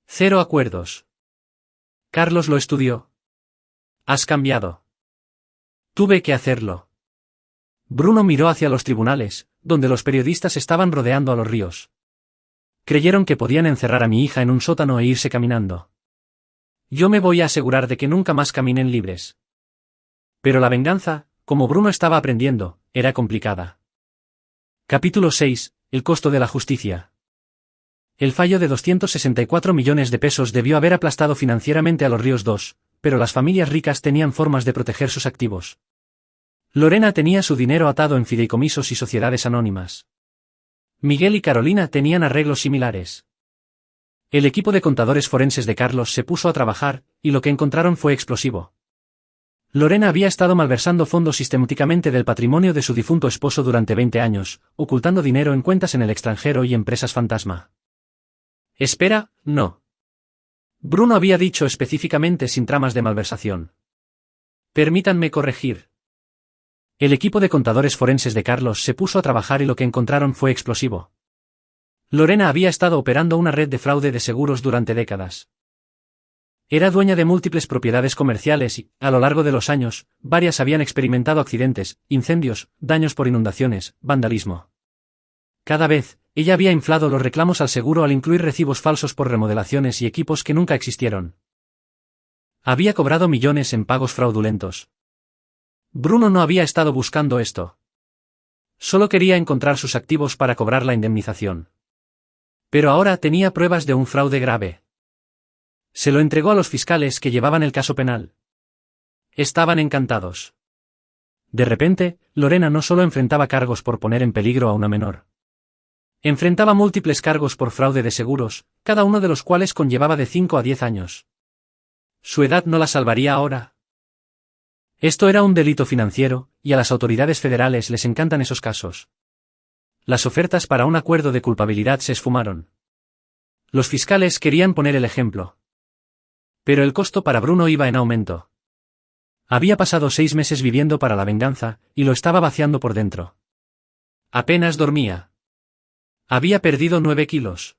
0 acuerdos. Carlos lo estudió. Has cambiado. Tuve que hacerlo. Bruno miró hacia los tribunales, donde los periodistas estaban rodeando a los ríos. Creyeron que podían encerrar a mi hija en un sótano e irse caminando. Yo me voy a asegurar de que nunca más caminen libres. Pero la venganza, como Bruno estaba aprendiendo, era complicada. Capítulo 6. El costo de la justicia. El fallo de 264 millones de pesos debió haber aplastado financieramente a los Ríos 2, pero las familias ricas tenían formas de proteger sus activos. Lorena tenía su dinero atado en fideicomisos y sociedades anónimas. Miguel y Carolina tenían arreglos similares. El equipo de contadores forenses de Carlos se puso a trabajar, y lo que encontraron fue explosivo. Lorena había estado malversando fondos sistemáticamente del patrimonio de su difunto esposo durante 20 años, ocultando dinero en cuentas en el extranjero y empresas fantasma. Espera, no. Bruno había dicho específicamente sin tramas de malversación. Permítanme corregir. El equipo de contadores forenses de Carlos se puso a trabajar y lo que encontraron fue explosivo. Lorena había estado operando una red de fraude de seguros durante décadas. Era dueña de múltiples propiedades comerciales y, a lo largo de los años, varias habían experimentado accidentes, incendios, daños por inundaciones, vandalismo. Cada vez, ella había inflado los reclamos al seguro al incluir recibos falsos por remodelaciones y equipos que nunca existieron. Había cobrado millones en pagos fraudulentos. Bruno no había estado buscando esto. Solo quería encontrar sus activos para cobrar la indemnización. Pero ahora tenía pruebas de un fraude grave. Se lo entregó a los fiscales que llevaban el caso penal. Estaban encantados. De repente, Lorena no solo enfrentaba cargos por poner en peligro a una menor. Enfrentaba múltiples cargos por fraude de seguros, cada uno de los cuales conllevaba de 5 a 10 años. ¿Su edad no la salvaría ahora? Esto era un delito financiero, y a las autoridades federales les encantan esos casos. Las ofertas para un acuerdo de culpabilidad se esfumaron. Los fiscales querían poner el ejemplo. Pero el costo para Bruno iba en aumento. Había pasado 6 meses viviendo para la venganza, y lo estaba vaciando por dentro. Apenas dormía. Había perdido 9 kilos.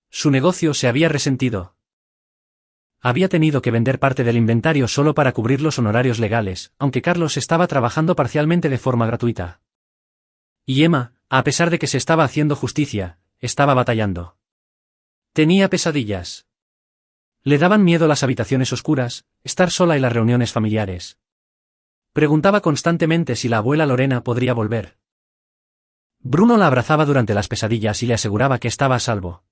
Su negocio se había resentido. Había tenido que vender parte del inventario solo para cubrir los honorarios legales, aunque Carlos estaba trabajando parcialmente de forma gratuita. Y Emma, a pesar de que se estaba haciendo justicia, estaba batallando. Tenía pesadillas. Le daban miedo las habitaciones oscuras, estar sola y las reuniones familiares. Preguntaba constantemente si la abuela Lorena podría volver. Bruno la abrazaba durante las pesadillas y le aseguraba que estaba a salvo.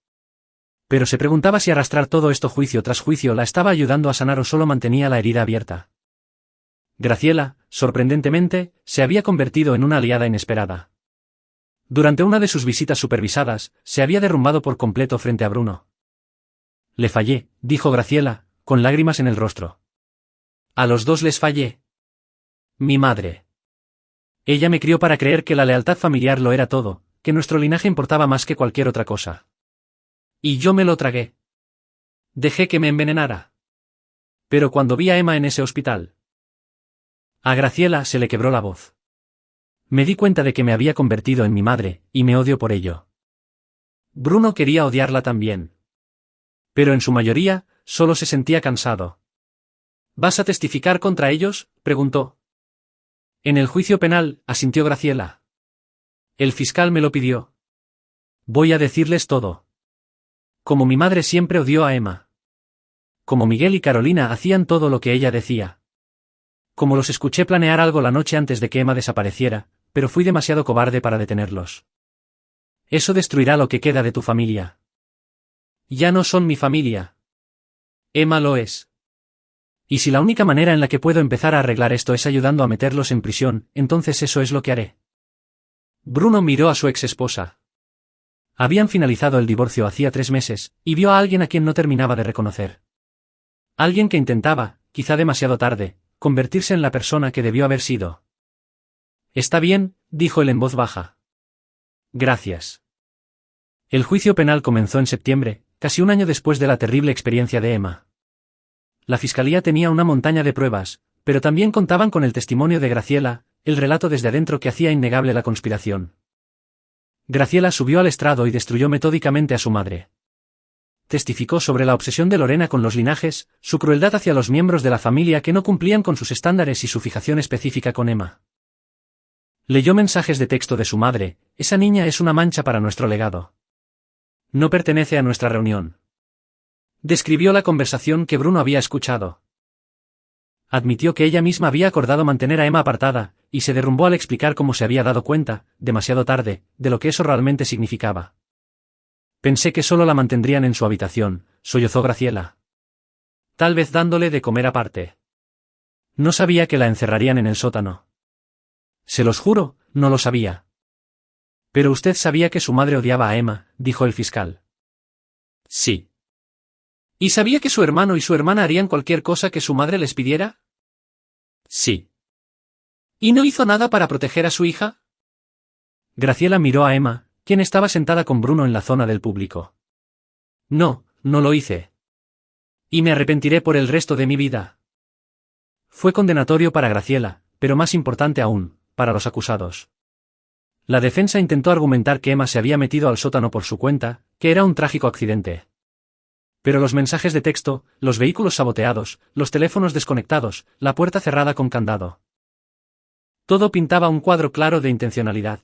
Pero se preguntaba si arrastrar todo esto juicio tras juicio la estaba ayudando a sanar o solo mantenía la herida abierta. Graciela, sorprendentemente, se había convertido en una aliada inesperada. Durante una de sus visitas supervisadas, se había derrumbado por completo frente a Bruno. Le fallé, dijo Graciela, con lágrimas en el rostro. A los dos les fallé. Mi madre. Ella me crió para creer que la lealtad familiar lo era todo, que nuestro linaje importaba más que cualquier otra cosa. Y yo me lo tragué. Dejé que me envenenara. Pero cuando vi a Emma en ese hospital. A Graciela se le quebró la voz. Me di cuenta de que me había convertido en mi madre, y me odio por ello. Bruno quería odiarla también. Pero en su mayoría, solo se sentía cansado. ¿Vas a testificar contra ellos?, preguntó. En el juicio penal, asintió Graciela. El fiscal me lo pidió. Voy a decirles todo. Como mi madre siempre odió a Emma. Como Miguel y Carolina hacían todo lo que ella decía. Como los escuché planear algo la noche antes de que Emma desapareciera, pero fui demasiado cobarde para detenerlos. Eso destruirá lo que queda de tu familia. Ya no son mi familia. Emma lo es. Y si la única manera en la que puedo empezar a arreglar esto es ayudando a meterlos en prisión, entonces eso es lo que haré. Bruno miró a su exesposa. Habían finalizado el divorcio hacía 3 meses, y vio a alguien a quien no terminaba de reconocer. Alguien que intentaba, quizá demasiado tarde, convertirse en la persona que debió haber sido. Está bien, dijo él en voz baja. Gracias. El juicio penal comenzó en septiembre, casi un año después de la terrible experiencia de Emma. La fiscalía tenía una montaña de pruebas, pero también contaban con el testimonio de Graciela, el relato desde adentro que hacía innegable la conspiración. Graciela subió al estrado y destruyó metódicamente a su madre. Testificó sobre la obsesión de Lorena con los linajes, su crueldad hacia los miembros de la familia que no cumplían con sus estándares y su fijación específica con Emma. Leyó mensajes de texto de su madre: esa niña es una mancha para nuestro legado. No pertenece a nuestra reunión. Describió la conversación que Bruno había escuchado. Admitió que ella misma había acordado mantener a Emma apartada, y se derrumbó al explicar cómo se había dado cuenta, demasiado tarde, de lo que eso realmente significaba. Pensé que solo la mantendrían en su habitación, sollozó Graciela. Tal vez dándole de comer aparte. No sabía que la encerrarían en el sótano. Se los juro, no lo sabía. Pero usted sabía que su madre odiaba a Emma, dijo el fiscal. Sí. ¿Y sabía que su hermano y su hermana harían cualquier cosa que su madre les pidiera? Sí. ¿Y no hizo nada para proteger a su hija? Graciela miró a Emma, quien estaba sentada con Bruno en la zona del público. No, no lo hice. Y me arrepentiré por el resto de mi vida. Fue condenatorio para Graciela, pero más importante aún, para los acusados. La defensa intentó argumentar que Emma se había metido al sótano por su cuenta, que era un trágico accidente. Pero los mensajes de texto, los vehículos saboteados, los teléfonos desconectados, la puerta cerrada con candado. Todo pintaba un cuadro claro de intencionalidad.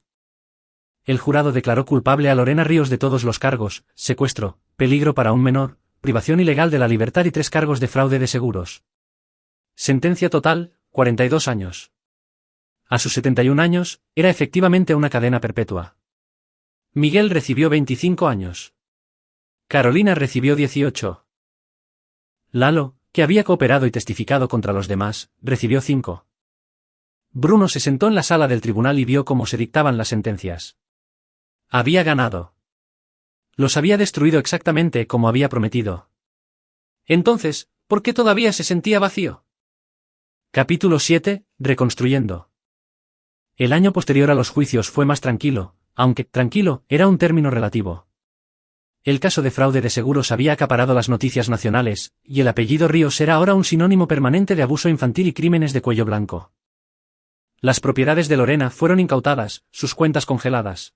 El jurado declaró culpable a Lorena Ríos de todos los cargos: secuestro, peligro para un menor, privación ilegal de la libertad y 3 cargos de fraude de seguros. Sentencia total, 42 años. A sus 71 años, era efectivamente una cadena perpetua. Miguel recibió 25 años. Carolina recibió 18. Lalo, que había cooperado y testificado contra los demás, recibió 5. Bruno se sentó en la sala del tribunal y vio cómo se dictaban las sentencias. Había ganado. Los había destruido exactamente como había prometido. Entonces, ¿por qué todavía se sentía vacío? Capítulo 7, Reconstruyendo. El año posterior a los juicios fue más tranquilo, aunque tranquilo era un término relativo. El caso de fraude de seguros había acaparado las noticias nacionales, y el apellido Ríos era ahora un sinónimo permanente de abuso infantil y crímenes de cuello blanco. Las propiedades de Lorena fueron incautadas, sus cuentas congeladas.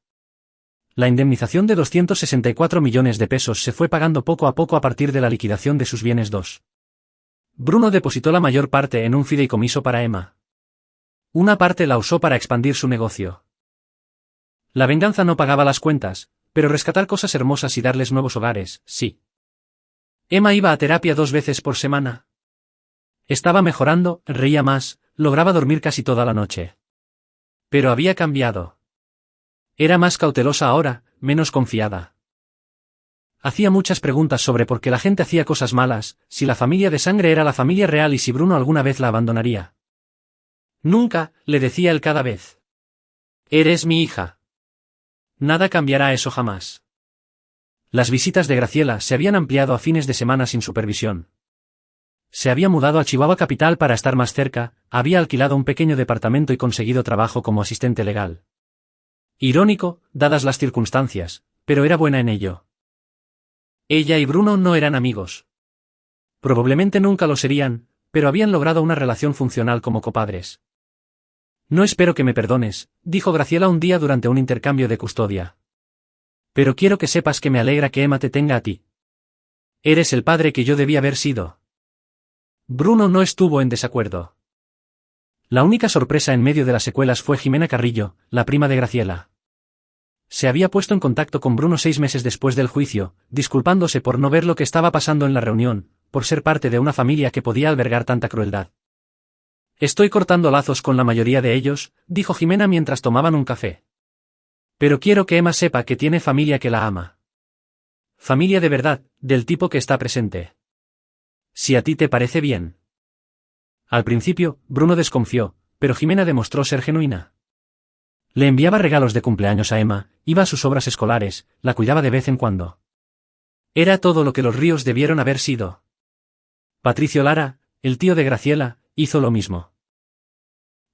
La indemnización de 264 millones de pesos se fue pagando poco a poco a partir de la liquidación de sus bienes. Bruno depositó la mayor parte en un fideicomiso para Emma. Una parte la usó para expandir su negocio. La venganza no pagaba las cuentas, pero rescatar cosas hermosas y darles nuevos hogares, sí. Emma iba a terapia 2 veces por semana. Estaba mejorando, reía más, lograba dormir casi toda la noche. Pero había cambiado. Era más cautelosa ahora, menos confiada. Hacía muchas preguntas sobre por qué la gente hacía cosas malas, si la familia de sangre era la familia real y si Bruno alguna vez la abandonaría. Nunca, le decía él cada vez. Eres mi hija. Nada cambiará eso jamás. Las visitas de Graciela se habían ampliado a fines de semana sin supervisión. Se había mudado a Chihuahua capital para estar más cerca, había alquilado un pequeño departamento y conseguido trabajo como asistente legal. Irónico, dadas las circunstancias, pero era buena en ello. Ella y Bruno no eran amigos. Probablemente nunca lo serían, pero habían logrado una relación funcional como copadres. No espero que me perdones, dijo Graciela un día durante un intercambio de custodia. Pero quiero que sepas que me alegra que Emma te tenga a ti. Eres el padre que yo debía haber sido. Bruno no estuvo en desacuerdo. La única sorpresa en medio de las secuelas fue Jimena Carrillo, la prima de Graciela. Se había puesto en contacto con Bruno 6 meses después del juicio, disculpándose por no ver lo que estaba pasando en la reunión, por ser parte de una familia que podía albergar tanta crueldad. Estoy cortando lazos con la mayoría de ellos, dijo Jimena mientras tomaban un café. Pero quiero que Emma sepa que tiene familia que la ama. Familia de verdad, del tipo que está presente. Si a ti te parece bien. Al principio, Bruno desconfió, pero Jimena demostró ser genuina. Le enviaba regalos de cumpleaños a Emma, iba a sus obras escolares, la cuidaba de vez en cuando. Era todo lo que los Ríos debieron haber sido. Patricio Lara, el tío de Graciela, hizo lo mismo.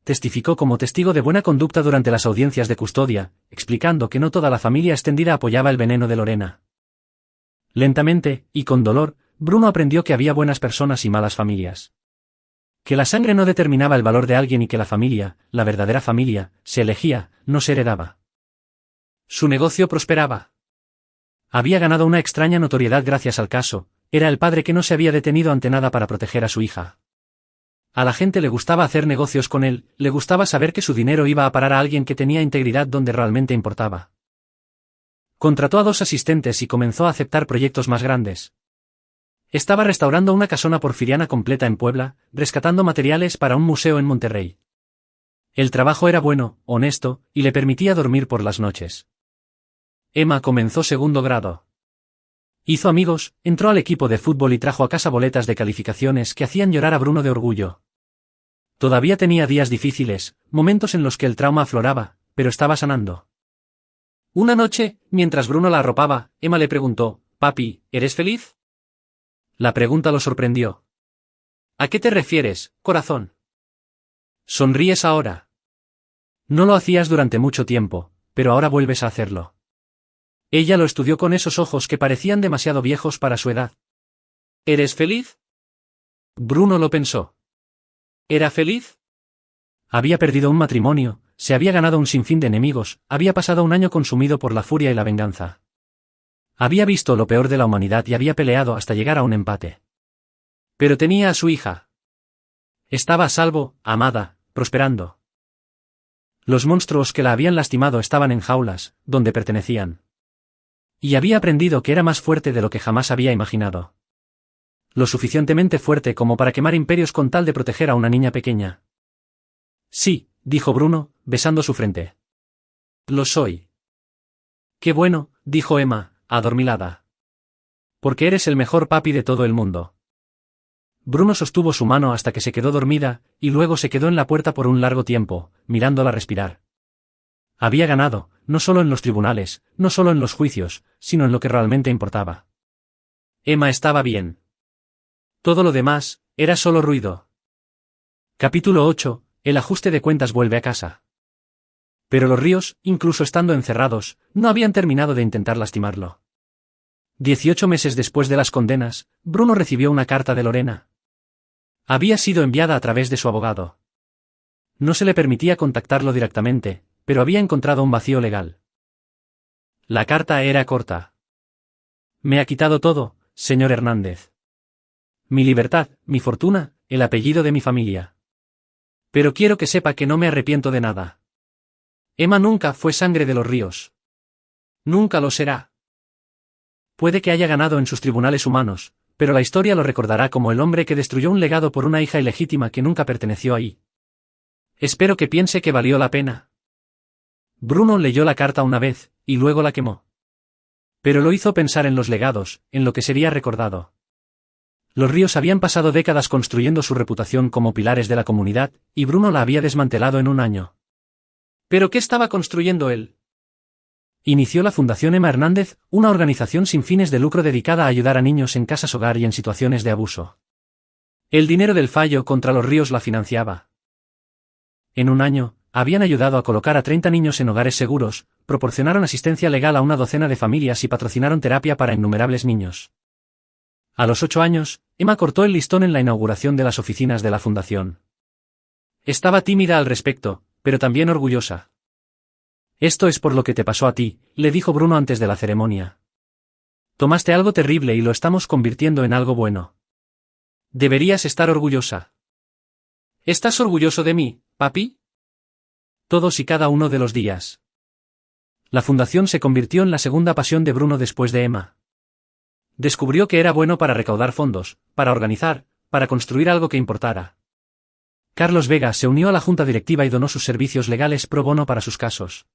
Testificó como testigo de buena conducta durante las audiencias de custodia, explicando que no toda la familia extendida apoyaba el veneno de Lorena. Lentamente, y con dolor, Bruno aprendió que había buenas personas y malas familias. Que la sangre no determinaba el valor de alguien y que la familia, la verdadera familia, se elegía, no se heredaba. Su negocio prosperaba. Había ganado una extraña notoriedad gracias al caso, era el padre que no se había detenido ante nada para proteger a su hija. A la gente le gustaba hacer negocios con él, le gustaba saber que su dinero iba a parar a alguien que tenía integridad donde realmente importaba. Contrató a 2 asistentes y comenzó a aceptar proyectos más grandes. Estaba restaurando una casona porfiriana completa en Puebla, rescatando materiales para un museo en Monterrey. El trabajo era bueno, honesto, y le permitía dormir por las noches. Emma comenzó 2º grado. Hizo amigos, entró al equipo de fútbol y trajo a casa boletas de calificaciones que hacían llorar a Bruno de orgullo. Todavía tenía días difíciles, momentos en los que el trauma afloraba, pero estaba sanando. Una noche, mientras Bruno la arropaba, Emma le preguntó: «Papi, ¿eres feliz?». La pregunta lo sorprendió. «¿A qué te refieres, corazón? ¿Sonríes ahora? No lo hacías durante mucho tiempo, pero ahora vuelves a hacerlo». Ella lo estudió con esos ojos que parecían demasiado viejos para su edad. ¿Eres feliz? Bruno lo pensó. ¿Era feliz? Había perdido un matrimonio, se había ganado un sinfín de enemigos, había pasado un año consumido por la furia y la venganza. Había visto lo peor de la humanidad y había peleado hasta llegar a un empate. Pero tenía a su hija. Estaba a salvo, amada, prosperando. Los monstruos que la habían lastimado estaban en jaulas, donde pertenecían. Y había aprendido que era más fuerte de lo que jamás había imaginado. Lo suficientemente fuerte como para quemar imperios con tal de proteger a una niña pequeña. Sí, dijo Bruno, besando su frente. Lo soy. Qué bueno, dijo Emma, adormilada. Porque eres el mejor papi de todo el mundo. Bruno sostuvo su mano hasta que se quedó dormida, y luego se quedó en la puerta por un largo tiempo, mirándola respirar. Había ganado, no solo en los tribunales, no solo en los juicios, sino en lo que realmente importaba. Emma estaba bien. Todo lo demás, era solo ruido. Capítulo 8. El ajuste de cuentas vuelve a casa. Pero los Ríos, incluso estando encerrados, no habían terminado de intentar lastimarlo. 18 meses después de las condenas, Bruno recibió una carta de Lorena. Había sido enviada a través de su abogado. No se le permitía contactarlo directamente, pero había encontrado un vacío legal. La carta era corta. Me ha quitado todo, señor Hernández. Mi libertad, mi fortuna, el apellido de mi familia. Pero quiero que sepa que no me arrepiento de nada. Emma nunca fue sangre de los Ríos. Nunca lo será. Puede que haya ganado en sus tribunales humanos, pero la historia lo recordará como el hombre que destruyó un legado por una hija ilegítima que nunca perteneció ahí. Espero que piense que valió la pena. Bruno leyó la carta una vez, y luego la quemó. Pero lo hizo pensar en los legados, en lo que sería recordado. Los Ríos habían pasado décadas construyendo su reputación como pilares de la comunidad, y Bruno la había desmantelado en un año. ¿Pero qué estaba construyendo él? Inició la Fundación Emma Hernández, una organización sin fines de lucro dedicada a ayudar a niños en casas hogar y en situaciones de abuso. El dinero del fallo contra los Ríos la financiaba. En un año, habían ayudado a colocar a 30 niños en hogares seguros, proporcionaron asistencia legal a una docena de familias y patrocinaron terapia para innumerables niños. A los 8 años, Emma cortó el listón en la inauguración de las oficinas de la fundación. Estaba tímida al respecto, pero también orgullosa. Esto es por lo que te pasó a ti, le dijo Bruno antes de la ceremonia. Tomaste algo terrible y lo estamos convirtiendo en algo bueno. Deberías estar orgullosa. ¿Estás orgulloso de mí, papi? Todos y cada uno de los días. La fundación se convirtió en la segunda pasión de Bruno después de Emma. Descubrió que era bueno para recaudar fondos, para organizar, para construir algo que importara. Carlos Vega se unió a la junta directiva y donó sus servicios legales pro bono para sus casos.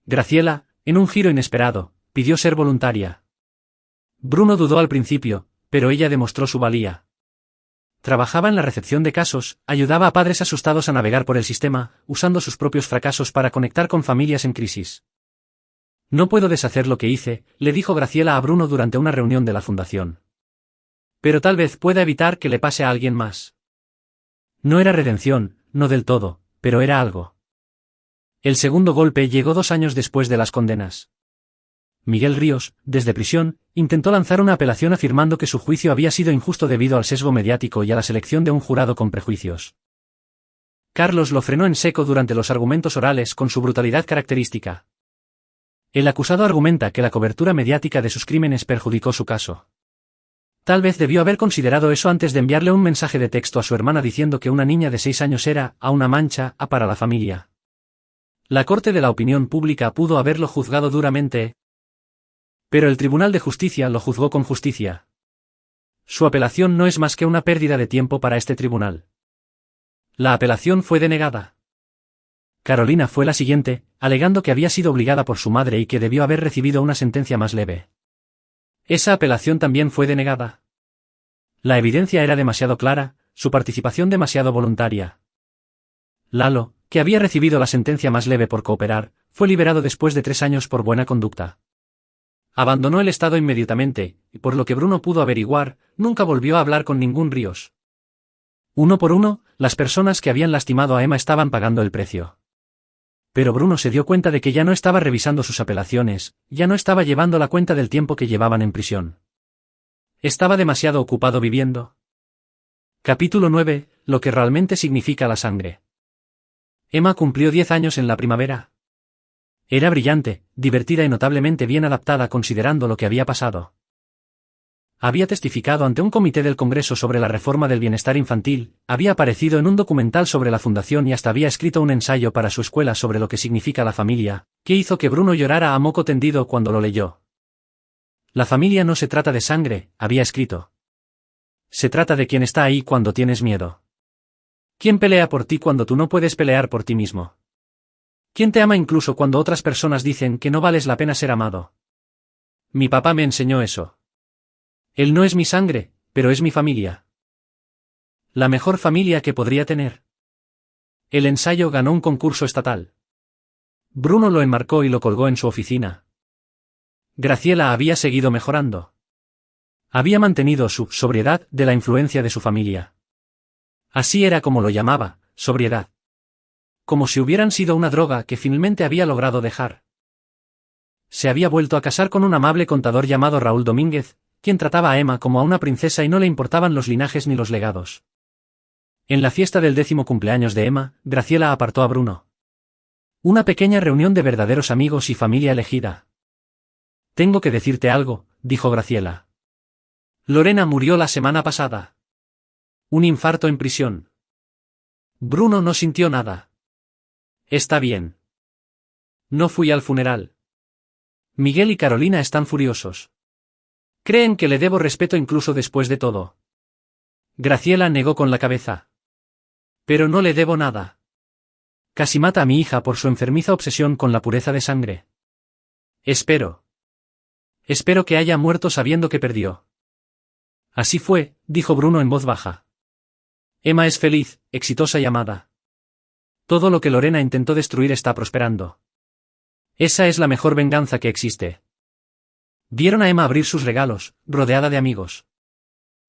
Graciela, en un giro inesperado, pidió ser voluntaria. Bruno dudó al principio, pero ella demostró su valía. Trabajaba en la recepción de casos, ayudaba a padres asustados a navegar por el sistema, usando sus propios fracasos para conectar con familias en crisis. No puedo deshacer lo que hice, le dijo Graciela a Bruno durante una reunión de la fundación. Pero tal vez pueda evitar que le pase a alguien más. No era redención, no del todo, pero era algo. El segundo golpe llegó 2 años después de las condenas. Miguel Ríos, desde prisión, intentó lanzar una apelación afirmando que su juicio había sido injusto debido al sesgo mediático y a la selección de un jurado con prejuicios. Carlos lo frenó en seco durante los argumentos orales con su brutalidad característica. El acusado argumenta que la cobertura mediática de sus crímenes perjudicó su caso. Tal vez debió haber considerado eso antes de enviarle un mensaje de texto a su hermana diciendo que una niña de 6 años era una mancha para la familia. La Corte de la Opinión Pública pudo haberlo juzgado duramente, pero el Tribunal de Justicia lo juzgó con justicia. Su apelación no es más que una pérdida de tiempo para este tribunal. La apelación fue denegada. Carolina fue la siguiente, alegando que había sido obligada por su madre y que debió haber recibido una sentencia más leve. Esa apelación también fue denegada. La evidencia era demasiado clara, su participación demasiado voluntaria. Lalo, que había recibido la sentencia más leve por cooperar, fue liberado después de 3 años por buena conducta. Abandonó el estado inmediatamente, y por lo que Bruno pudo averiguar, nunca volvió a hablar con ningún Ríos. Uno por uno, las personas que habían lastimado a Emma estaban pagando el precio. Pero Bruno se dio cuenta de que ya no estaba revisando sus apelaciones, ya no estaba llevando la cuenta del tiempo que llevaban en prisión. Estaba demasiado ocupado viviendo. Capítulo 9. Lo que realmente significa la sangre. Emma cumplió 10 años en la primavera. Era brillante, divertida y notablemente bien adaptada considerando lo que había pasado. Había testificado ante un comité del Congreso sobre la reforma del bienestar infantil, había aparecido en un documental sobre la fundación y hasta había escrito un ensayo para su escuela sobre lo que significa la familia, que hizo que Bruno llorara a moco tendido cuando lo leyó. La familia no se trata de sangre, había escrito. Se trata de quien está ahí cuando tienes miedo. ¿Quién pelea por ti cuando tú no puedes pelear por ti mismo? ¿Quién te ama incluso cuando otras personas dicen que no vales la pena ser amado? Mi papá me enseñó eso. Él no es mi sangre, pero es mi familia. La mejor familia que podría tener. El ensayo ganó un concurso estatal. Bruno lo enmarcó y lo colgó en su oficina. Graciela había seguido mejorando. Había mantenido su sobriedad de la influencia de su familia. Así era como lo llamaba, sobriedad. Como si hubieran sido una droga que finalmente había logrado dejar. Se había vuelto a casar con un amable contador llamado Raúl Domínguez, quien trataba a Emma como a una princesa y no le importaban los linajes ni los legados. En la fiesta del 10º cumpleaños de Emma, Graciela apartó a Bruno. Una pequeña reunión de verdaderos amigos y familia elegida. Tengo que decirte algo, dijo Graciela. Lorena murió la semana pasada. Un infarto en prisión. Bruno no sintió nada. Está bien. No fui al funeral. Miguel y Carolina están furiosos. Creen que le debo respeto incluso después de todo. Graciela negó con la cabeza. Pero no le debo nada. Casi mata a mi hija por su enfermiza obsesión con la pureza de sangre. Espero que haya muerto sabiendo que perdió. Así fue, dijo Bruno en voz baja. Emma es feliz, exitosa y amada. Todo lo que Lorena intentó destruir está prosperando. Esa es la mejor venganza que existe. Vieron a Emma abrir sus regalos, rodeada de amigos.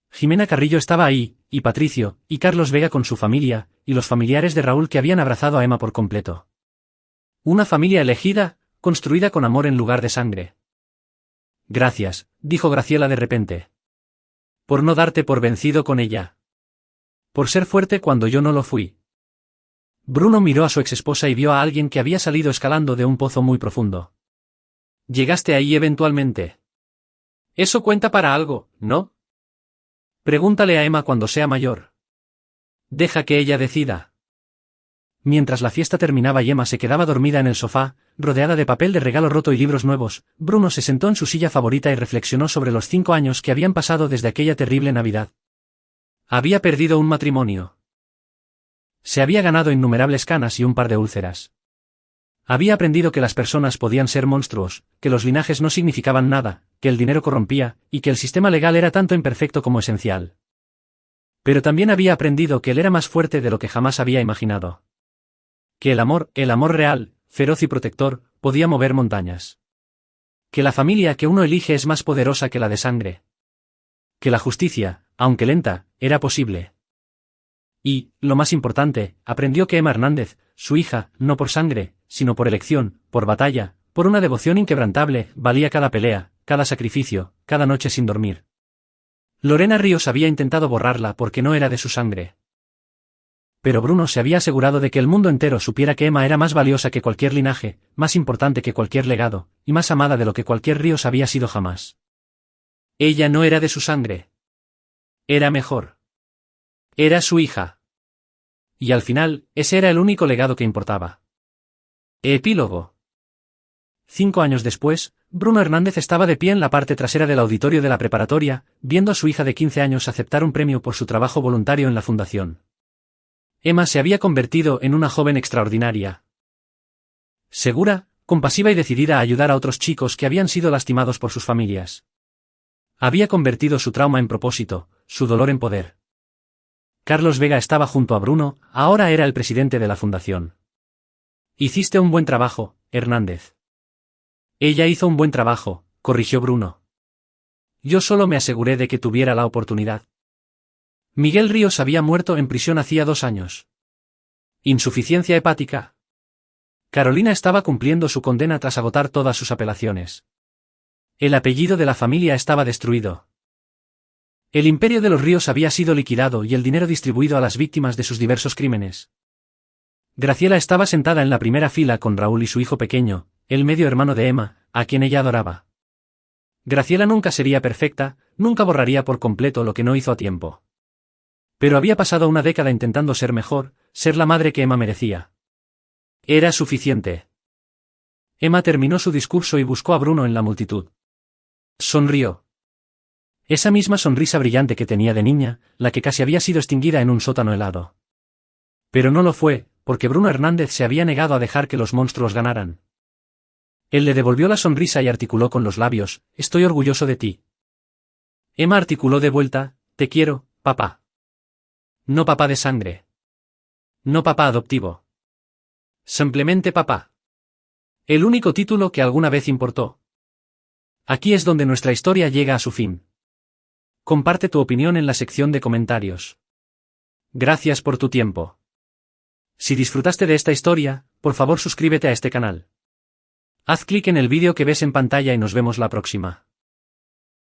Jimena Carrillo estaba ahí, y Patricio, y Carlos Vega con su familia, y los familiares de Raúl que habían abrazado a Emma por completo. Una familia elegida, construida con amor en lugar de sangre. Gracias, dijo Graciela de repente. Por no darte por vencido con ella. Por ser fuerte cuando yo no lo fui. Bruno miró a su exesposa y vio a alguien que había salido escalando de un pozo muy profundo. Llegaste ahí eventualmente. Eso cuenta para algo, ¿no? Pregúntale a Emma cuando sea mayor. Deja que ella decida. Mientras la fiesta terminaba y Emma se quedaba dormida en el sofá, rodeada de papel de regalo roto y libros nuevos, Bruno se sentó en su silla favorita y reflexionó sobre los 5 años que habían pasado desde aquella terrible Navidad. Había perdido un matrimonio. Se había ganado innumerables canas y un par de úlceras. Había aprendido que las personas podían ser monstruos, que los linajes no significaban nada, que el dinero corrompía, y que el sistema legal era tanto imperfecto como esencial. Pero también había aprendido que él era más fuerte de lo que jamás había imaginado. Que el amor real, feroz y protector, podía mover montañas. Que la familia que uno elige es más poderosa que la de sangre. Que la justicia, aunque lenta, era posible. Y, lo más importante, aprendió que Emma Hernández, su hija, no por sangre, sino por elección, por batalla, por una devoción inquebrantable, valía cada pelea, cada sacrificio, cada noche sin dormir. Lorena Ríos había intentado borrarla porque no era de su sangre. Pero Bruno se había asegurado de que el mundo entero supiera que Emma era más valiosa que cualquier linaje, más importante que cualquier legado, y más amada de lo que cualquier Ríos había sido jamás. Ella no era de su sangre. Era mejor. Era su hija. Y al final, ese era el único legado que importaba. Epílogo. 5 años después, Bruno Hernández estaba de pie en la parte trasera del auditorio de la preparatoria, viendo a su hija de 15 años aceptar un premio por su trabajo voluntario en la fundación. Emma se había convertido en una joven extraordinaria. Segura, compasiva y decidida a ayudar a otros chicos que habían sido lastimados por sus familias. Había convertido su trauma en propósito, su dolor en poder. Carlos Vega estaba junto a Bruno, ahora era el presidente de la fundación. Hiciste un buen trabajo, Hernández. Ella hizo un buen trabajo, corrigió Bruno. Yo solo me aseguré de que tuviera la oportunidad. Miguel Ríos había muerto en prisión hacía 2 años. Insuficiencia hepática. Carolina estaba cumpliendo su condena tras agotar todas sus apelaciones. El apellido de la familia estaba destruido. El imperio de los ríos había sido liquidado y el dinero distribuido a las víctimas de sus diversos crímenes. Graciela estaba sentada en la primera fila con Raúl y su hijo pequeño, el medio hermano de Emma, a quien ella adoraba. Graciela nunca sería perfecta, nunca borraría por completo lo que no hizo a tiempo. Pero había pasado una década intentando ser mejor, ser la madre que Emma merecía. Era suficiente. Emma terminó su discurso y buscó a Bruno en la multitud. Sonrió. Esa misma sonrisa brillante que tenía de niña, la que casi había sido extinguida en un sótano helado. Pero no lo fue, porque Bruno Hernández se había negado a dejar que los monstruos ganaran. Él le devolvió la sonrisa y articuló con los labios: «Estoy orgulloso de ti». Emma articuló de vuelta: «Te quiero, papá». No papá de sangre. No papá adoptivo. Simplemente papá. El único título que alguna vez importó. Aquí es donde nuestra historia llega a su fin. Comparte tu opinión en la sección de comentarios. Gracias por tu tiempo. Si disfrutaste de esta historia, por favor suscríbete a este canal. Haz clic en el vídeo que ves en pantalla y nos vemos la próxima.